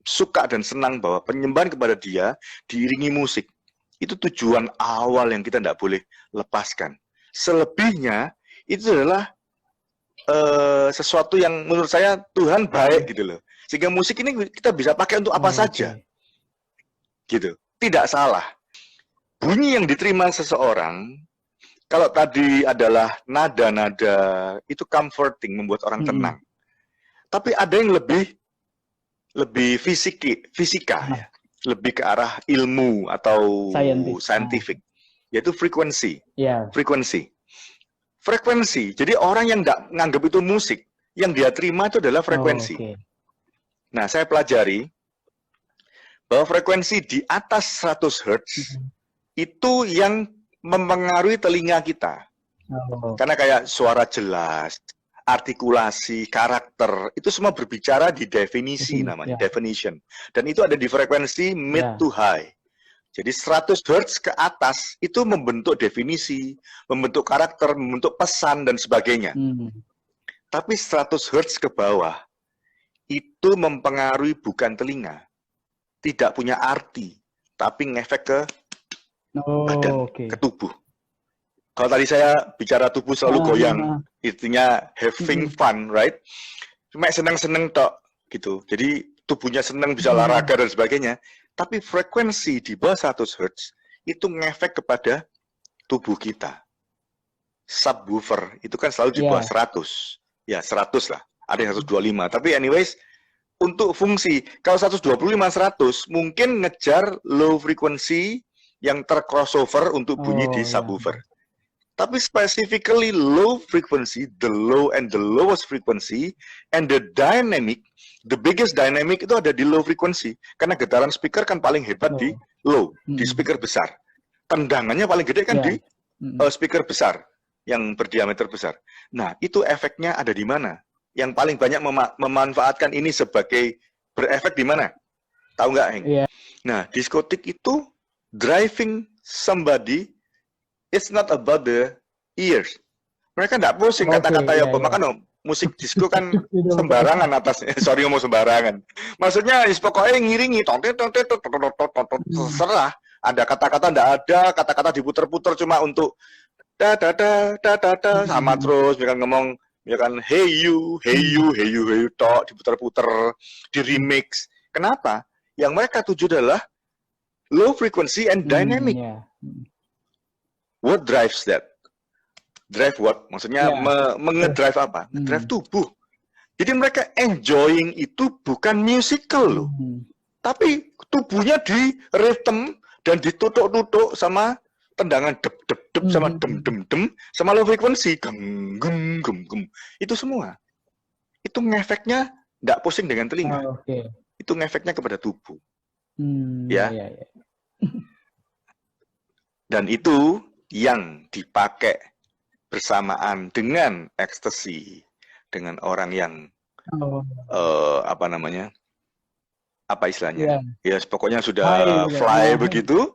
suka dan senang bahwa penyembahan kepada dia diiringi musik. Itu tujuan awal yang kita tidak boleh lepaskan. Selebihnya itu adalah sesuatu yang menurut saya Tuhan baik gitu loh. Sehingga musik ini kita bisa pakai untuk apa saja. Gitu. Tidak salah. Bunyi yang diterima seseorang, kalau tadi adalah nada-nada, itu comforting, membuat orang tenang. Tapi ada yang lebih fisika ya. Lebih ke arah ilmu atau scientific. Yaitu frekuensi. Frekuensi. Jadi orang yang tidak menganggap itu musik, yang dia terima itu adalah frekuensi. Nah, saya pelajari bahwa frekuensi di atas 100 Hz itu yang mempengaruhi telinga kita. Karena kayak suara jelas, artikulasi, karakter, itu semua berbicara di definisi namanya, definition. Dan itu ada di frekuensi mid to high. Jadi 100 Hz ke atas itu membentuk definisi, membentuk karakter, membentuk pesan, dan sebagainya. Tapi 100 Hz ke bawah, itu mempengaruhi bukan telinga. Tidak punya arti, tapi ngefek ke badan, ke tubuh. Kalau tadi saya bicara tubuh selalu goyang, intinya having fun, right? Cuma seneng-seneng tok gitu. Jadi tubuhnya seneng bisa olahraga dan sebagainya. Tapi frekuensi di bawah 100 Hz itu ngefek kepada tubuh kita. Subwoofer itu kan selalu di bawah 100. Ya 100 lah. Ada yang 125. Tapi anyways, untuk fungsi, kalau 125-100 mungkin ngejar low frequency yang tercrossover untuk bunyi di subwoofer. Tapi specifically low frequency, the low and the lowest frequency, and the dynamic, the biggest dynamic itu ada di low frequency. Karena getaran speaker kan paling hebat di low, di speaker besar. Tendangannya paling gede kan di speaker besar, yang berdiameter besar. Nah, itu efeknya ada di mana? Yang paling banyak memanfaatkan ini sebagai berefek di mana? Tahu nggak, Heng? Nah, diskotik itu driving somebody. It's not about the ears. Mereka nggak pusing kata-kata ya, makanya musik disco kan sembarangan atasnya. Sorry ngomong sembarangan. Maksudnya pokoknya ngiringi, terserah. Ada kata-kata nggak ada, kata-kata diputer-puter cuma untuk da sama terus, mereka ngomong, misalkan hey you tok, diputer-puter, di remix. Kenapa? Yang mereka tuju adalah low frequency and dynamic. What drives that? Drive what? Maksudnya mengedrive apa? Drive tubuh. Jadi mereka enjoying itu bukan musical loh. Tapi tubuhnya di rhythm dan ditutuk-tutuk sama tendangan dep sama dem sama low frequency gem. Itu semua. Itu ngefeknya nggak pusing dengan telinga. Itu ngefeknya kepada tubuh. Ya. Dan itu yang dipakai bersamaan dengan ekstasi, dengan orang yang apa istilahnya? Ya, pokoknya sudah fly begitu.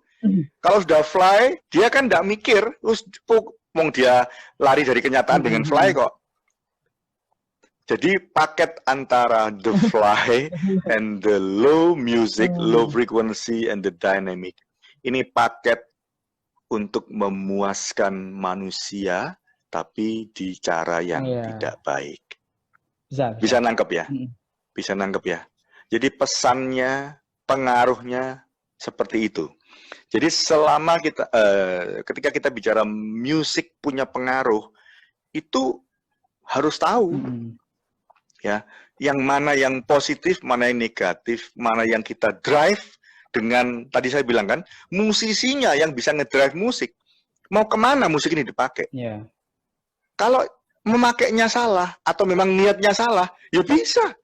Kalau sudah fly, dia kan nggak mikir, terus mau dia lari dari kenyataan dengan fly kok. Jadi paket antara the fly and the low music, low frequency and the dynamic. Ini paket untuk memuaskan manusia, tapi di cara yang tidak baik. Bisa nangkep ya? Bisa nangkep ya? Jadi pesannya, pengaruhnya seperti itu. Jadi selama kita, ketika kita bicara musik punya pengaruh, itu harus tahu, ya, yang mana yang positif, mana yang negatif, mana yang kita drive. Dengan, tadi saya bilang kan, musisinya yang bisa ngedrive musik, mau kemana musik ini dipakai. Kalau memakainya salah, atau memang niatnya salah, ya bisa.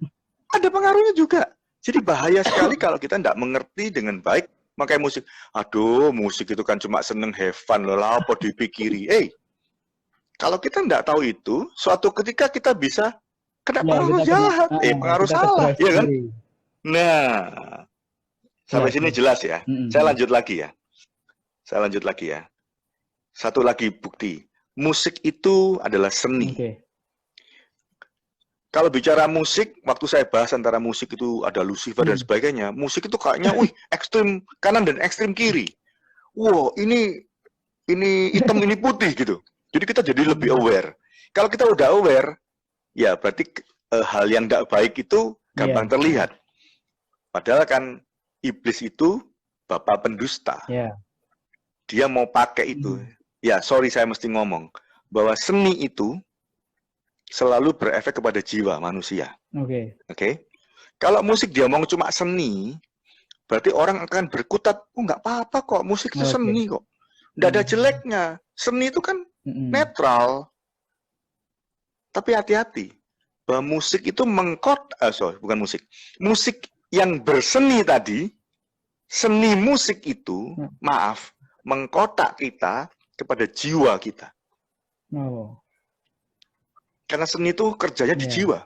Ada pengaruhnya juga. Jadi bahaya sekali kalau kita tidak mengerti dengan baik, pakai musik. Aduh, musik itu kan cuma seneng have fun, loh, apa dipikiri. Kalau kita tidak tahu itu, suatu ketika kita bisa kena pengaruh jahat, pengaruh salah, ya kan? Nah, sampai sini jelas ya. Saya lanjut lagi ya. Satu lagi bukti. Musik itu adalah seni. Kalau bicara musik, waktu saya bahas antara musik itu ada Lucifer dan sebagainya, musik itu kayaknya, ekstrim kanan dan ekstrim kiri. Wow, ini hitam, ini putih gitu. Jadi kita jadi lebih aware. Kalau kita udah aware, ya berarti hal yang tidak baik itu gampang terlihat. Padahal kan iblis itu bapak pendusta. Dia mau pakai itu. Ya, sorry saya mesti ngomong bahwa seni itu selalu berefek kepada jiwa manusia. Oke. Kalau musik dia mau cuma seni, berarti orang akan berkutat, nggak apa-apa kok, musik itu seni kok. Nggak ada jeleknya. Seni itu kan netral. Tapi hati-hati, bahwa musik itu bukan musik. Musik yang berseni tadi, seni musik itu, mengkotak kita kepada jiwa kita. Karena seni itu kerjanya di jiwa.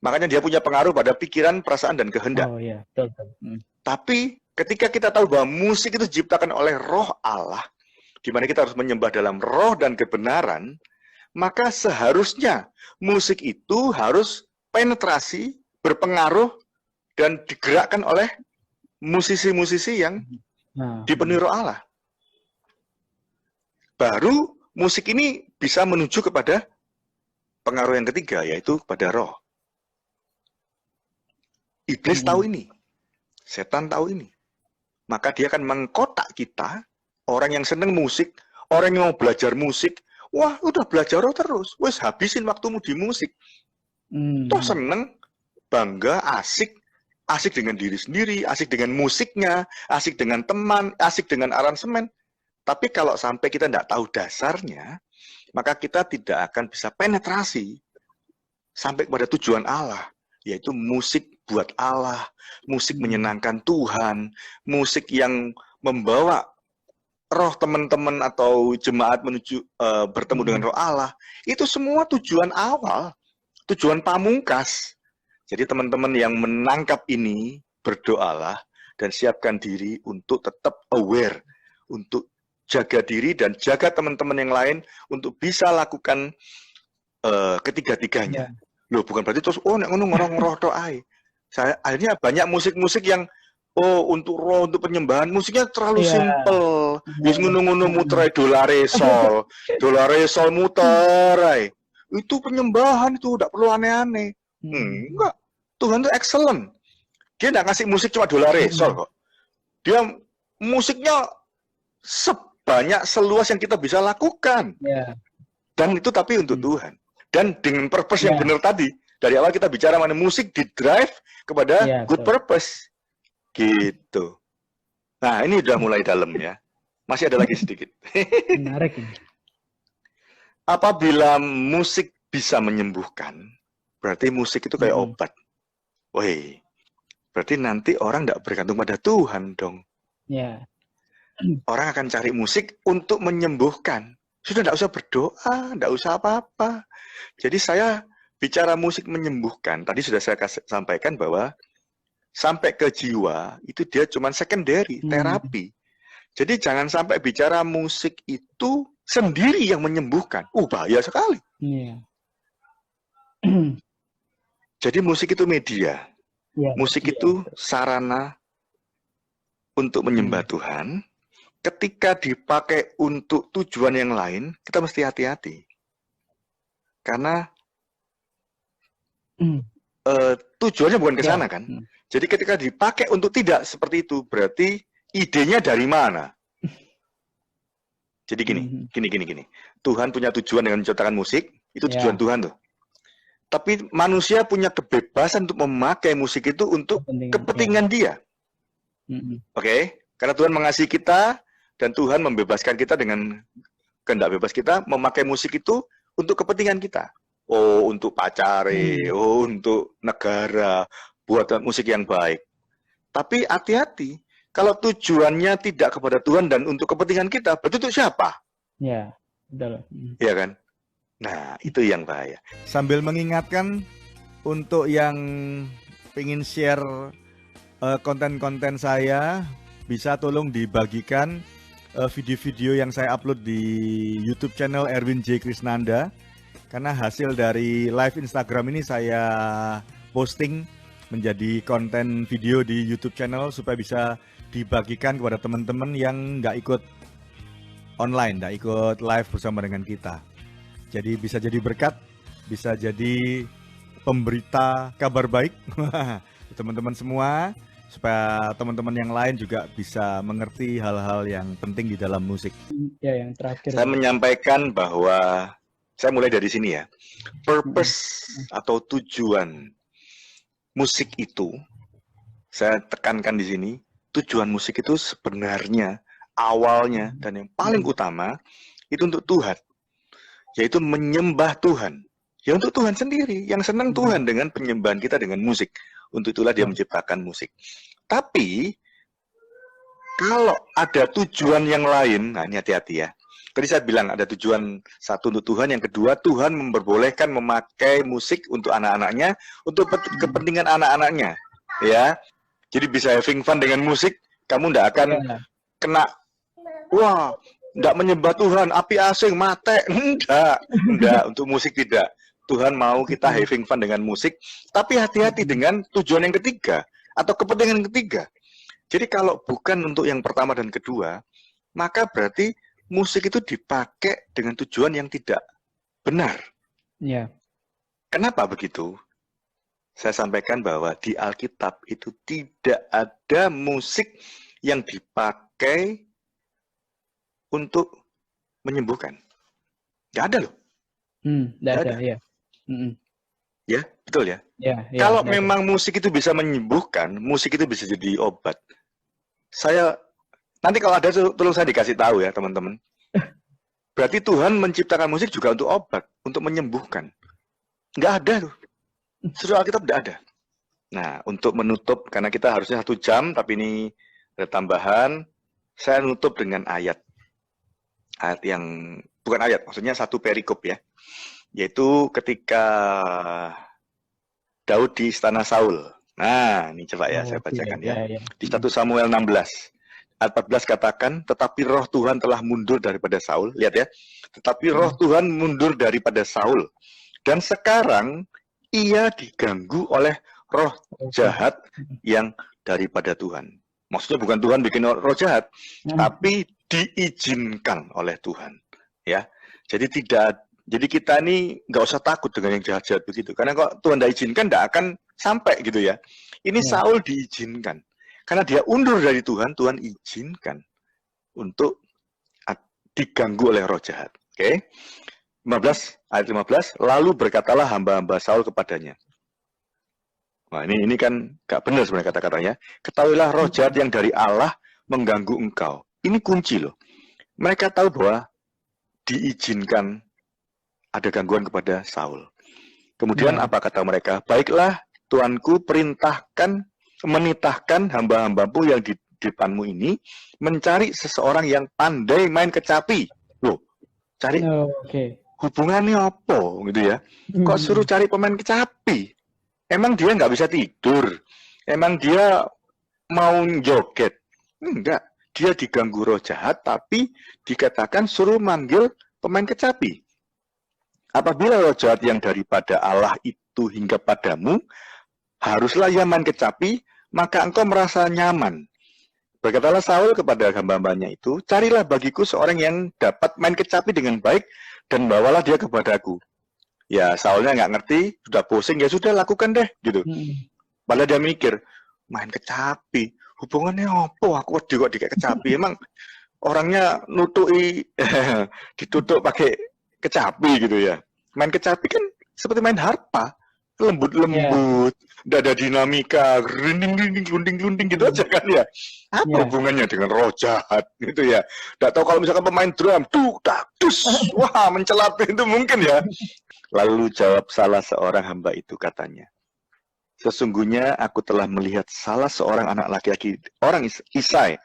Makanya dia punya pengaruh pada pikiran, perasaan, dan kehendak. Tapi ketika kita tahu bahwa musik itu diciptakan oleh roh Allah, di mana kita harus menyembah dalam roh dan kebenaran, maka seharusnya musik itu harus penetrasi, berpengaruh, dan digerakkan oleh musisi-musisi yang dipenuhi roh Allah. baru musik ini bisa menuju kepada pengaruh yang ketiga, yaitu kepada roh. Iblis tahu ini, setan tahu ini. Maka dia akan mengkotak kita, orang yang seneng musik, orang yang mau belajar musik, wah udah belajar roh terus, wes habisin waktumu di musik. Toh seneng, bangga, asik dengan diri sendiri, asik dengan musiknya, asik dengan teman, asik dengan aransemen. Tapi kalau sampai kita tidak tahu dasarnya, maka kita tidak akan bisa penetrasi sampai kepada tujuan Allah, yaitu musik buat Allah, musik menyenangkan Tuhan, musik yang membawa roh teman-teman atau jemaat menuju bertemu dengan roh Allah. Itu semua tujuan awal, tujuan pamungkas. Jadi teman-teman yang menangkap ini, berdoalah dan siapkan diri untuk tetap aware, untuk jaga diri dan jaga teman-teman yang lain untuk bisa lakukan ketiga-tiganya. Loh, bukan berarti terus nek ngono ngorong roh tok ae. Saya akhirnya banyak musik-musik yang untuk roh, untuk penyembahan musiknya terlalu simple. Wis ngono-ngono muter dolare sol muter ae. Itu penyembahan itu enggak perlu aneh-aneh. Enggak. Tuhan itu excellent. Dia enggak ngasih musik cuma dolare sol kok. Dia musiknya sebanyak seluas yang kita bisa lakukan. Dan itu tapi untuk Tuhan. Dan dengan purpose yang benar tadi. Dari awal kita bicara mana musik di drive kepada good purpose. Gitu. Nah, ini udah mulai dalam ya. Masih ada lagi sedikit. Menarik ini. Apabila musik bisa menyembuhkan, berarti musik itu kayak obat. Woi, berarti nanti orang tidak bergantung pada Tuhan dong. Orang akan cari musik untuk menyembuhkan. Sudah tidak usah berdoa, tidak usah apa-apa. Jadi saya bicara musik menyembuhkan, tadi sudah saya sampaikan bahwa sampai ke jiwa, itu dia cuma secondary, terapi. Jadi jangan sampai bicara musik itu sendiri yang menyembuhkan. Bahaya sekali. Jadi musik itu media. Musik itu sarana untuk menyembah Tuhan. Ketika dipakai untuk tujuan yang lain, kita mesti hati-hati. Karena tujuannya bukan ke sana kan. Jadi ketika dipakai untuk tidak seperti itu, berarti idenya dari mana? Jadi gini. Tuhan punya tujuan dengan menciptakan musik, itu tujuan Tuhan tuh. Tapi manusia punya kebebasan untuk memakai musik itu untuk kepentingan dia. Oke? Karena Tuhan mengasihi kita, dan Tuhan membebaskan kita dengan kehendak bebas kita, memakai musik itu untuk kepentingan kita. Untuk pacare, untuk negara, buat musik yang baik. Tapi hati-hati, kalau tujuannya tidak kepada Tuhan dan untuk kepentingan kita, berarti untuk siapa? Betul. Iya kan? Nah, itu yang bahaya. Sambil mengingatkan untuk yang ingin share konten-konten saya, bisa tolong dibagikan video-video yang saya upload di YouTube channel Erwin J. Krisnanda. Karena hasil dari live Instagram ini saya posting menjadi konten video di YouTube channel supaya bisa dibagikan kepada teman-teman yang nggak ikut online, nggak ikut live bersama dengan kita. Jadi bisa jadi berkat, bisa jadi pemberita kabar baik teman-teman semua, supaya teman-teman yang lain juga bisa mengerti hal-hal yang penting di dalam musik. Yang terakhir. Saya menyampaikan bahwa saya mulai dari sini ya. Purpose atau tujuan musik itu, saya tekankan di sini, tujuan musik itu sebenarnya awalnya dan yang paling utama itu untuk Tuhan, yaitu menyembah Tuhan. Ya untuk Tuhan sendiri, yang senang Tuhan dengan penyembahan kita dengan musik. Untuk itulah dia menciptakan musik. Tapi kalau ada tujuan yang lain, nah ini hati-hati ya. Tadi saya bilang ada tujuan satu untuk Tuhan, yang kedua Tuhan memperbolehkan memakai musik untuk anak-anaknya, untuk kepentingan anak-anaknya, ya. Jadi bisa having fun dengan musik, kamu tidak akan kena, tidak menyembah Tuhan, api asing, mate, enggak, untuk musik tidak. Tuhan mau kita having fun dengan musik, tapi hati-hati dengan tujuan yang ketiga atau kepentingan yang ketiga. Jadi kalau bukan untuk yang pertama dan kedua, maka berarti musik itu dipakai dengan tujuan yang tidak benar. Ya. Kenapa begitu? Saya sampaikan bahwa di Alkitab itu tidak ada musik yang dipakai untuk menyembuhkan. Nggak ada loh. Nggak ada, ya. Ya, betul ya? Ya, Kalau nggak ada. memang musik itu bisa menyembuhkan, musik itu bisa jadi obat. Nanti kalau ada tolong saya dikasih tahu ya teman-teman. Berarti Tuhan menciptakan musik juga untuk obat, untuk menyembuhkan. Nggak ada tuh. Seluruh Alkitab tidak ada. Nah, untuk menutup, karena kita harusnya 1 jam, tapi ini ada tambahan, saya nutup dengan ayat. Ayat yang, bukan ayat, maksudnya satu perikop ya. Yaitu ketika Daud di istana Saul. Nah, ini coba ya, saya bacakan ya. Di 1 Samuel 16. Ayat 14 katakan, tetapi roh Tuhan telah mundur daripada Saul. Lihat ya. Tetapi roh Tuhan mundur daripada Saul. Dan sekarang ia diganggu oleh roh jahat yang daripada Tuhan. Maksudnya bukan Tuhan bikin roh jahat, tapi diizinkan oleh Tuhan. Ya, jadi kita ini nggak usah takut dengan yang jahat-jahat begitu. Karena kok Tuhan tidak izinkan, tidak akan sampai gitu ya. Ini Saul diizinkan. Karena dia undur dari Tuhan, Tuhan izinkan untuk diganggu oleh roh jahat. Oke. 15, ayat 15, lalu berkatalah hamba-hamba Saul kepadanya. Nah, ini kan gak benar sebenarnya kata-katanya. Ketahuilah roh jahat yang dari Allah mengganggu engkau. Ini kunci loh. Mereka tahu bahwa diizinkan ada gangguan kepada Saul. Kemudian apa kata mereka? Baiklah, Tuanku menitahkan hamba-hambamu yang di depanmu ini mencari seseorang yang pandai main kecapi. Loh, cari hubungannya apa gitu ya? Kok suruh cari pemain kecapi? Emang dia nggak bisa tidur? Emang dia mau joget? Enggak. Dia diganggu roh jahat, tapi dikatakan suruh manggil pemain kecapi. Apabila roh jahat yang daripada Allah itu hingga padamu, haruslah ia main kecapi, maka engkau merasa nyaman. Berkatalah Saul kepada hamba-hambanya itu, carilah bagiku seorang yang dapat main kecapi dengan baik, dan bawalah dia kepadaku. Ya, Saulnya nggak ngerti, sudah pusing, ya sudah lakukan deh, gitu. Padahal dia mikir, main kecapi, hubungannya apa? Aku kok dikayak kecapi. Emang orangnya ditutup pakai kecapi gitu ya. Main kecapi kan seperti main harpa, lembut-lembut, tidak ada dinamika, glunding gitu aja kan ya. Apa hubungannya dengan roh jahat gitu ya? Tidak tahu kalau misalkan pemain drum, wah mencelat itu mungkin ya. Lalu jawab salah seorang hamba itu katanya, sesungguhnya aku telah melihat salah seorang anak laki-laki,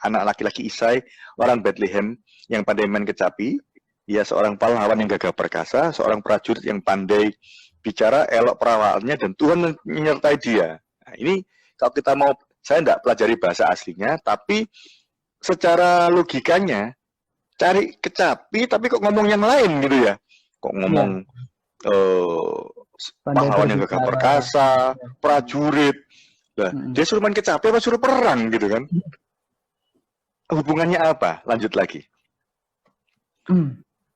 anak laki-laki Isai, orang Bethlehem yang pandai main kecapi. Ia seorang pahlawan yang gagah perkasa, seorang prajurit yang pandai bicara, elok perawaannya, dan Tuhan menyertai dia. Nah, ini kalau kita mau, saya tidak pelajari bahasa aslinya, tapi secara logikanya, cari kecapi, tapi kok ngomong yang lain gitu ya. Kok ngomong pahlawan yang gagah perkasa, prajurit. Nah, dia suruh main kecapi apa suruh perang gitu kan? Hubungannya apa? Lanjut lagi.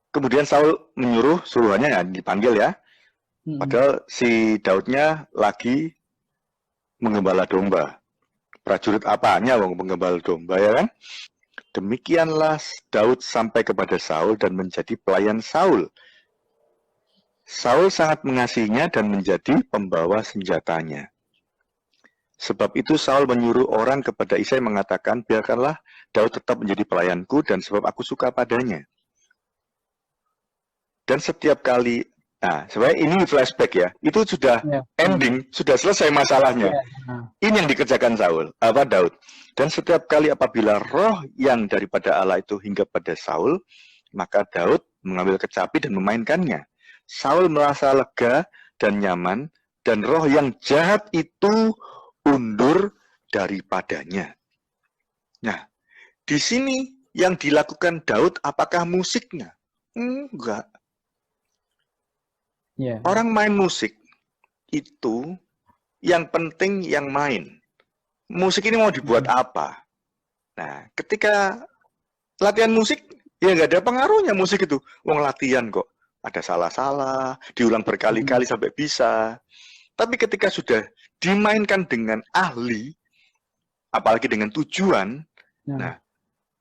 Kemudian Saul menyuruh suruhannya dipanggil ya. Padahal si Daudnya lagi menggembala domba. Prajurit apanya wong menggembala domba ya kan? Demikianlah Daud sampai kepada Saul dan menjadi pelayan Saul. Saul sangat mengasihinya dan menjadi pembawa senjatanya. Sebab itu Saul menyuruh orang kepada Isai mengatakan, biarkanlah Daud tetap menjadi pelayanku dan sebab aku suka padanya. Dan setiap kali, nah sebenarnya ini flashback ya, itu sudah ending, sudah selesai masalahnya. Ini yang dikerjakan Daud. Dan setiap kali apabila roh yang daripada Allah itu hingga pada Saul, maka Daud mengambil kecapi dan memainkannya. Saul merasa lega dan nyaman, dan roh yang jahat itu undur daripadanya. Nah, di sini yang dilakukan Daud apakah musiknya? Enggak. Orang main musik itu yang penting yang main. Musik ini mau dibuat apa? Nah, ketika latihan musik Ya nggak ada pengaruhnya musik itu. Wong latihan kok. Ada salah-salah, diulang berkali-kali sampai bisa. Tapi ketika sudah dimainkan dengan ahli, apalagi dengan tujuan, nah,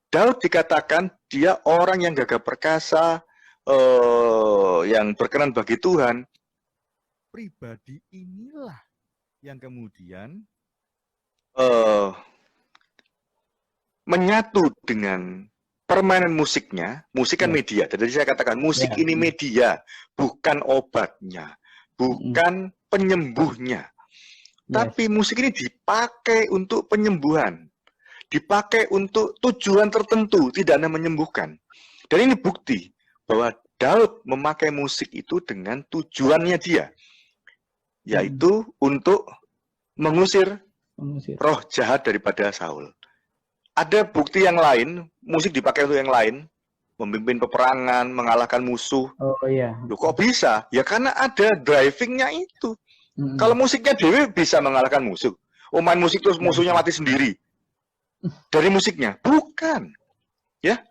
Daud dikatakan dia orang yang gagah perkasa, yang berkenan bagi Tuhan. Pribadi inilah yang kemudian menyatu dengan permainan musiknya. Musik kan media. Jadi saya katakan musik ini media, bukan obatnya, bukan penyembuhnya. Tapi musik ini dipakai untuk penyembuhan, dipakai untuk tujuan tertentu, tidak hanya menyembuhkan. Dan ini bukti bahwa Daud memakai musik itu dengan tujuannya dia, yaitu untuk mengusir roh jahat daripada Saul. Ada bukti yang lain, musik dipakai untuk yang lain, memimpin peperangan, mengalahkan musuh. Oh iya. Loh, kok bisa? Ya karena ada drivingnya itu. Kalau musiknya dewe bisa mengalahkan musuh. Oh, main musik terus musuhnya mati sendiri. Dari musiknya? Bukan. Ya.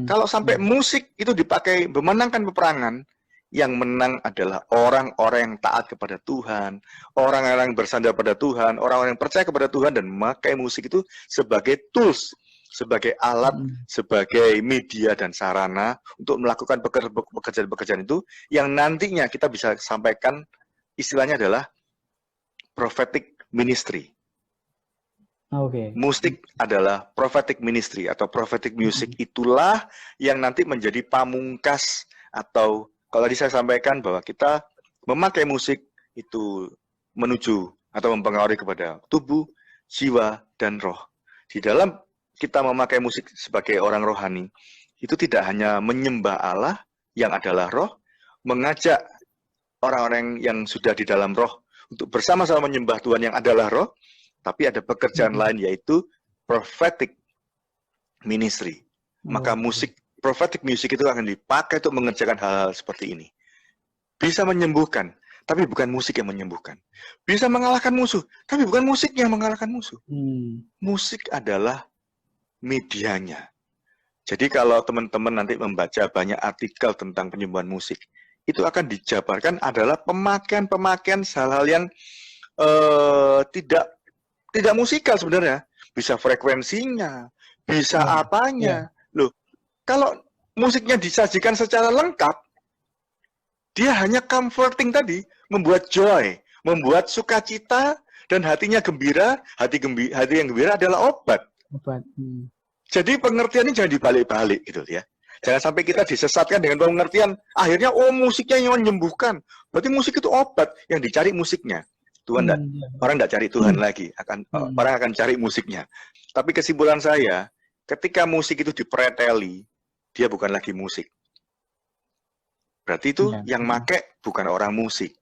Kalau sampai musik itu dipakai memenangkan peperangan, yang menang adalah orang-orang yang taat kepada Tuhan, orang-orang yang bersandar pada Tuhan, orang-orang yang percaya kepada Tuhan dan memakai musik itu sebagai tools, sebagai alat, sebagai media dan sarana untuk melakukan pekerjaan-pekerjaan itu yang nantinya kita bisa sampaikan istilahnya adalah prophetic ministry. Musik adalah prophetic ministry atau prophetic music, itulah yang nanti menjadi pamungkas atau kalau tadi saya sampaikan bahwa kita memakai musik itu menuju atau mempengaruhi kepada tubuh, jiwa, dan roh. Di dalam kita memakai musik sebagai orang rohani, itu tidak hanya menyembah Allah yang adalah roh, mengajak orang-orang yang sudah di dalam roh untuk bersama-sama menyembah Tuhan yang adalah roh, tapi ada pekerjaan lain yaitu prophetic ministry. Maka musik prophetic music itu akan dipakai untuk mengerjakan hal-hal seperti ini. Bisa menyembuhkan, tapi bukan musik yang menyembuhkan. Bisa mengalahkan musuh, tapi bukan musik yang mengalahkan musuh. Musik adalah medianya. Jadi kalau teman-teman nanti membaca banyak artikel tentang penyembuhan musik, itu akan dijabarkan adalah pemakaian-pemakaian hal-hal yang tidak musikal sebenarnya. Bisa frekuensinya, bisa apanya. Loh, kalau musiknya disajikan secara lengkap, dia hanya comforting tadi, membuat joy, membuat sukacita, dan hatinya gembira. Hati yang gembira adalah obat. Jadi pengertiannya jangan dibalik-balik gitu ya. Jangan sampai kita disesatkan dengan pengertian, akhirnya musiknya yang menyembuhkan. Berarti musik itu obat, yang dicari musiknya. Tuhan orang tidak cari Tuhan lagi, orang akan cari musiknya. Tapi kesimpulan saya, ketika musik itu dipreteli, dia bukan lagi musik. Berarti itu yang make bukan orang musik.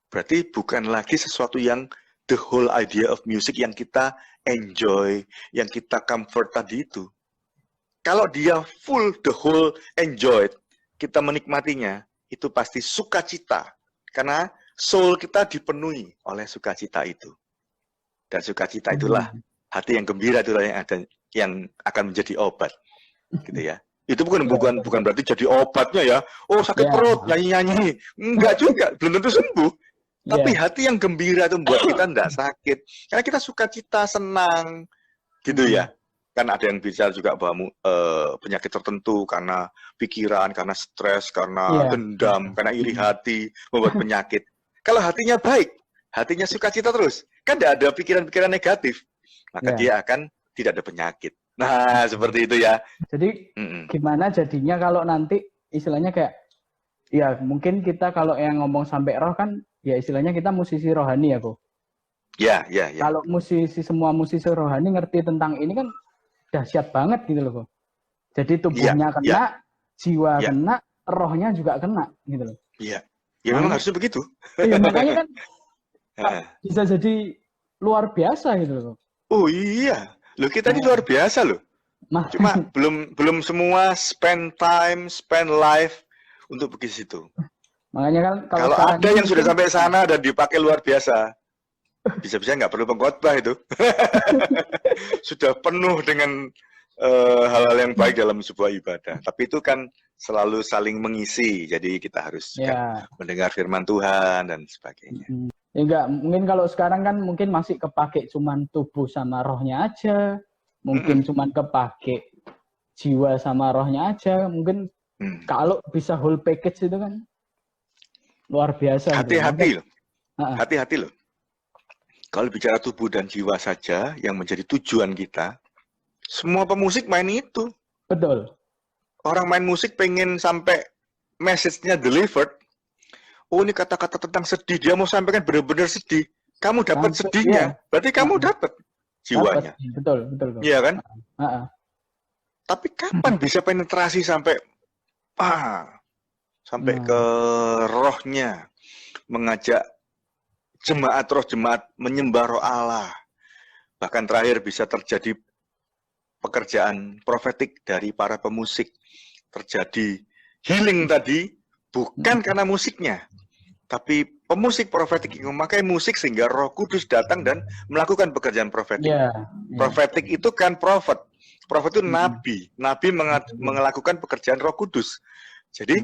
Berarti bukan lagi sesuatu yang the whole idea of music yang kita enjoy, yang kita comfort tadi itu. Kalau dia full the whole enjoyed, kita menikmatinya, itu pasti sukacita. Karena soul kita dipenuhi oleh sukacita itu. Dan sukacita itulah hati yang gembira, itulah yang akan menjadi obat. Gitu ya. Itu bukan berarti jadi obatnya ya. Oh, sakit perut, nyanyi-nyanyi. Enggak juga, belum tentu sembuh. Tapi hati yang gembira itu membuat kita tidak sakit. Karena kita sukacita, senang. Gitu ya. Kan ada yang bicara juga bahwa penyakit tertentu karena pikiran, karena stres, karena dendam, karena iri hati, membuat penyakit. Kalau hatinya baik, hatinya sukacita terus, kan tidak ada pikiran-pikiran negatif. Maka dia akan tidak ada penyakit. Nah, seperti itu ya. Jadi gimana jadinya kalau nanti istilahnya kayak, ya mungkin kita kalau yang ngomong sampai roh kan, ya istilahnya kita musisi rohani ya, kok. Ya. Kalau semua musisi rohani ngerti tentang ini kan dahsyat banget gitu loh, kok. Jadi tubuhnya kena, jiwa kena, rohnya juga kena gitu loh. Iya. Ya memang harusnya begitu. Iya, makanya kan bisa jadi luar biasa gitu loh. Oh iya. Loh, kita ini luar biasa loh. Cuma belum semua spend time, spend life untuk pergi situ. Makanya kan kalau ada yang sudah sampai sana dan dipakai luar biasa, bisa-bisa nggak perlu pengkhotbah itu. Sudah penuh dengan hal-hal yang baik dalam sebuah ibadah. Tapi itu kan selalu saling mengisi. Jadi kita harus juga mendengar firman Tuhan dan sebagainya. Ya enggak, mungkin kalau sekarang kan mungkin masih kepake cuman tubuh sama rohnya aja. Mungkin cuman kepake jiwa sama rohnya aja. Mungkin kalau bisa whole package itu kan luar biasa. Hati-hati loh. Hati-hati loh. Kalau bicara tubuh dan jiwa saja yang menjadi tujuan kita, semua pemusik main itu. Betul. Orang main musik pengen sampai message-nya delivered. Oh, ini kata-kata tentang sedih, dia mau sampaikan benar-benar sedih. Kamu dapat sedihnya, berarti kamu dapat jiwanya. Betul. Iya kan? Tapi kapan bisa penetrasi sampai ke rohnya, mengajak jemaat menyembah roh Allah. Bahkan terakhir bisa terjadi pekerjaan profetik dari para pemusik, terjadi healing tadi bukan karena musiknya, tapi pemusik profetik yang memakai musik sehingga Roh Kudus datang dan melakukan pekerjaan profetik. Profetik itu kan prophet itu nabi melakukan pekerjaan Roh Kudus. Jadi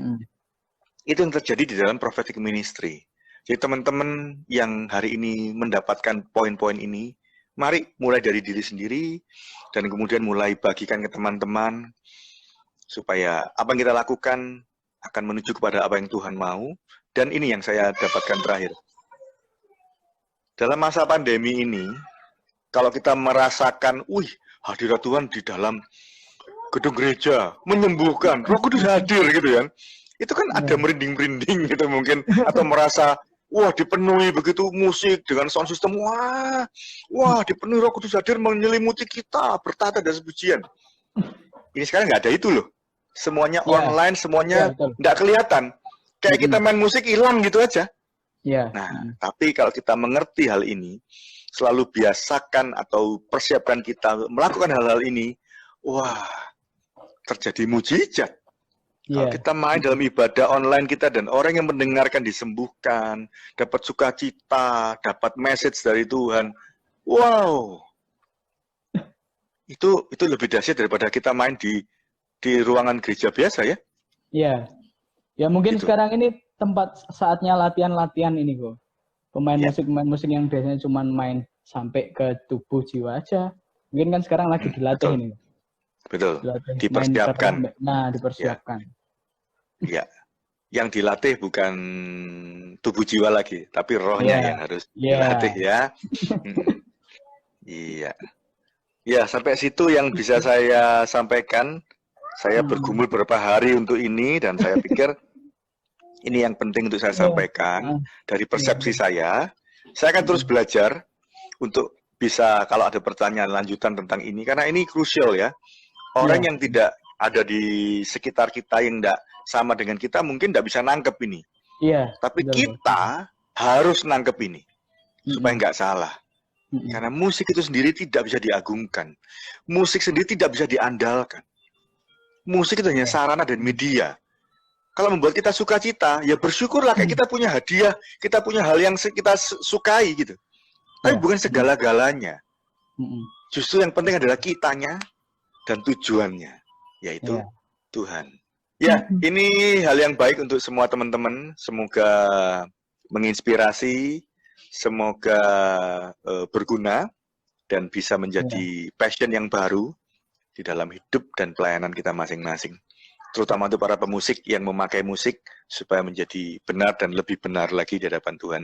itu yang terjadi di dalam prophetic ministry. Jadi teman-teman yang hari ini mendapatkan poin-poin ini, mari mulai dari diri sendiri dan kemudian mulai bagikan ke teman-teman supaya apa yang kita lakukan akan menuju kepada apa yang Tuhan mau. Dan ini yang saya dapatkan terakhir. Dalam masa pandemi ini, kalau kita merasakan, hadirat Tuhan di dalam gedung gereja menyembuhkan, Roh Kudus hadir gitu kan. Itu kan ada merinding-merinding gitu mungkin, atau merasa dipenuhi begitu musik dengan sound system, dipenuhi Roh Kudus hadir menyelimuti kita, bertata dan sepujian. Ini sekarang nggak ada itu loh. Semuanya online, semuanya nggak kelihatan. Kayak kita main musik hilang gitu aja. Nah, tapi kalau kita mengerti hal ini, selalu biasakan atau persiapkan kita melakukan hal-hal ini, terjadi mujizat. Kalau kita main dalam ibadah online kita dan orang yang mendengarkan disembuhkan, dapat sukacita, dapat message dari Tuhan, itu lebih dahsyat daripada kita main di ruangan gereja biasa ya. Ya mungkin gitu. Sekarang ini saatnya latihan-latihan ini kok. Pemain musik yang biasanya cuma main sampai ke tubuh jiwa aja. Mungkin kan sekarang lagi dilatih ini. Betul. Dipersiapkan. Dipersiapkan. Iya. Yang dilatih bukan tubuh jiwa lagi, tapi rohnya yang harus dilatih ya. Iya. Ya, sampai situ yang bisa saya sampaikan. Saya bergumul beberapa hari untuk ini dan saya pikir ini yang penting untuk saya sampaikan dari persepsi saya. Saya akan terus belajar untuk bisa kalau ada pertanyaan lanjutan tentang ini karena ini krusial ya. Orang yang tidak ada di sekitar kita yang tidak sama dengan kita mungkin tidak bisa nangkep ini. Tapi kita harus nangkep ini supaya nggak salah. Karena musik itu sendiri tidak bisa diagungkan. Musik sendiri tidak bisa diandalkan. Musik itu hanya sarana dan media. Kalau membuat kita sukacita, ya bersyukurlah kayak kita punya hadiah, kita punya hal yang kita sukai gitu. Tapi bukan segala-galanya. Justru yang penting adalah kitanya dan tujuannya, yaitu Tuhan. Ya, ini hal yang baik untuk semua teman-teman. Semoga menginspirasi, semoga berguna dan bisa menjadi passion yang baru di dalam hidup dan pelayanan kita masing-masing. Terutama untuk para pemusik yang memakai musik supaya menjadi benar dan lebih benar lagi di hadapan Tuhan.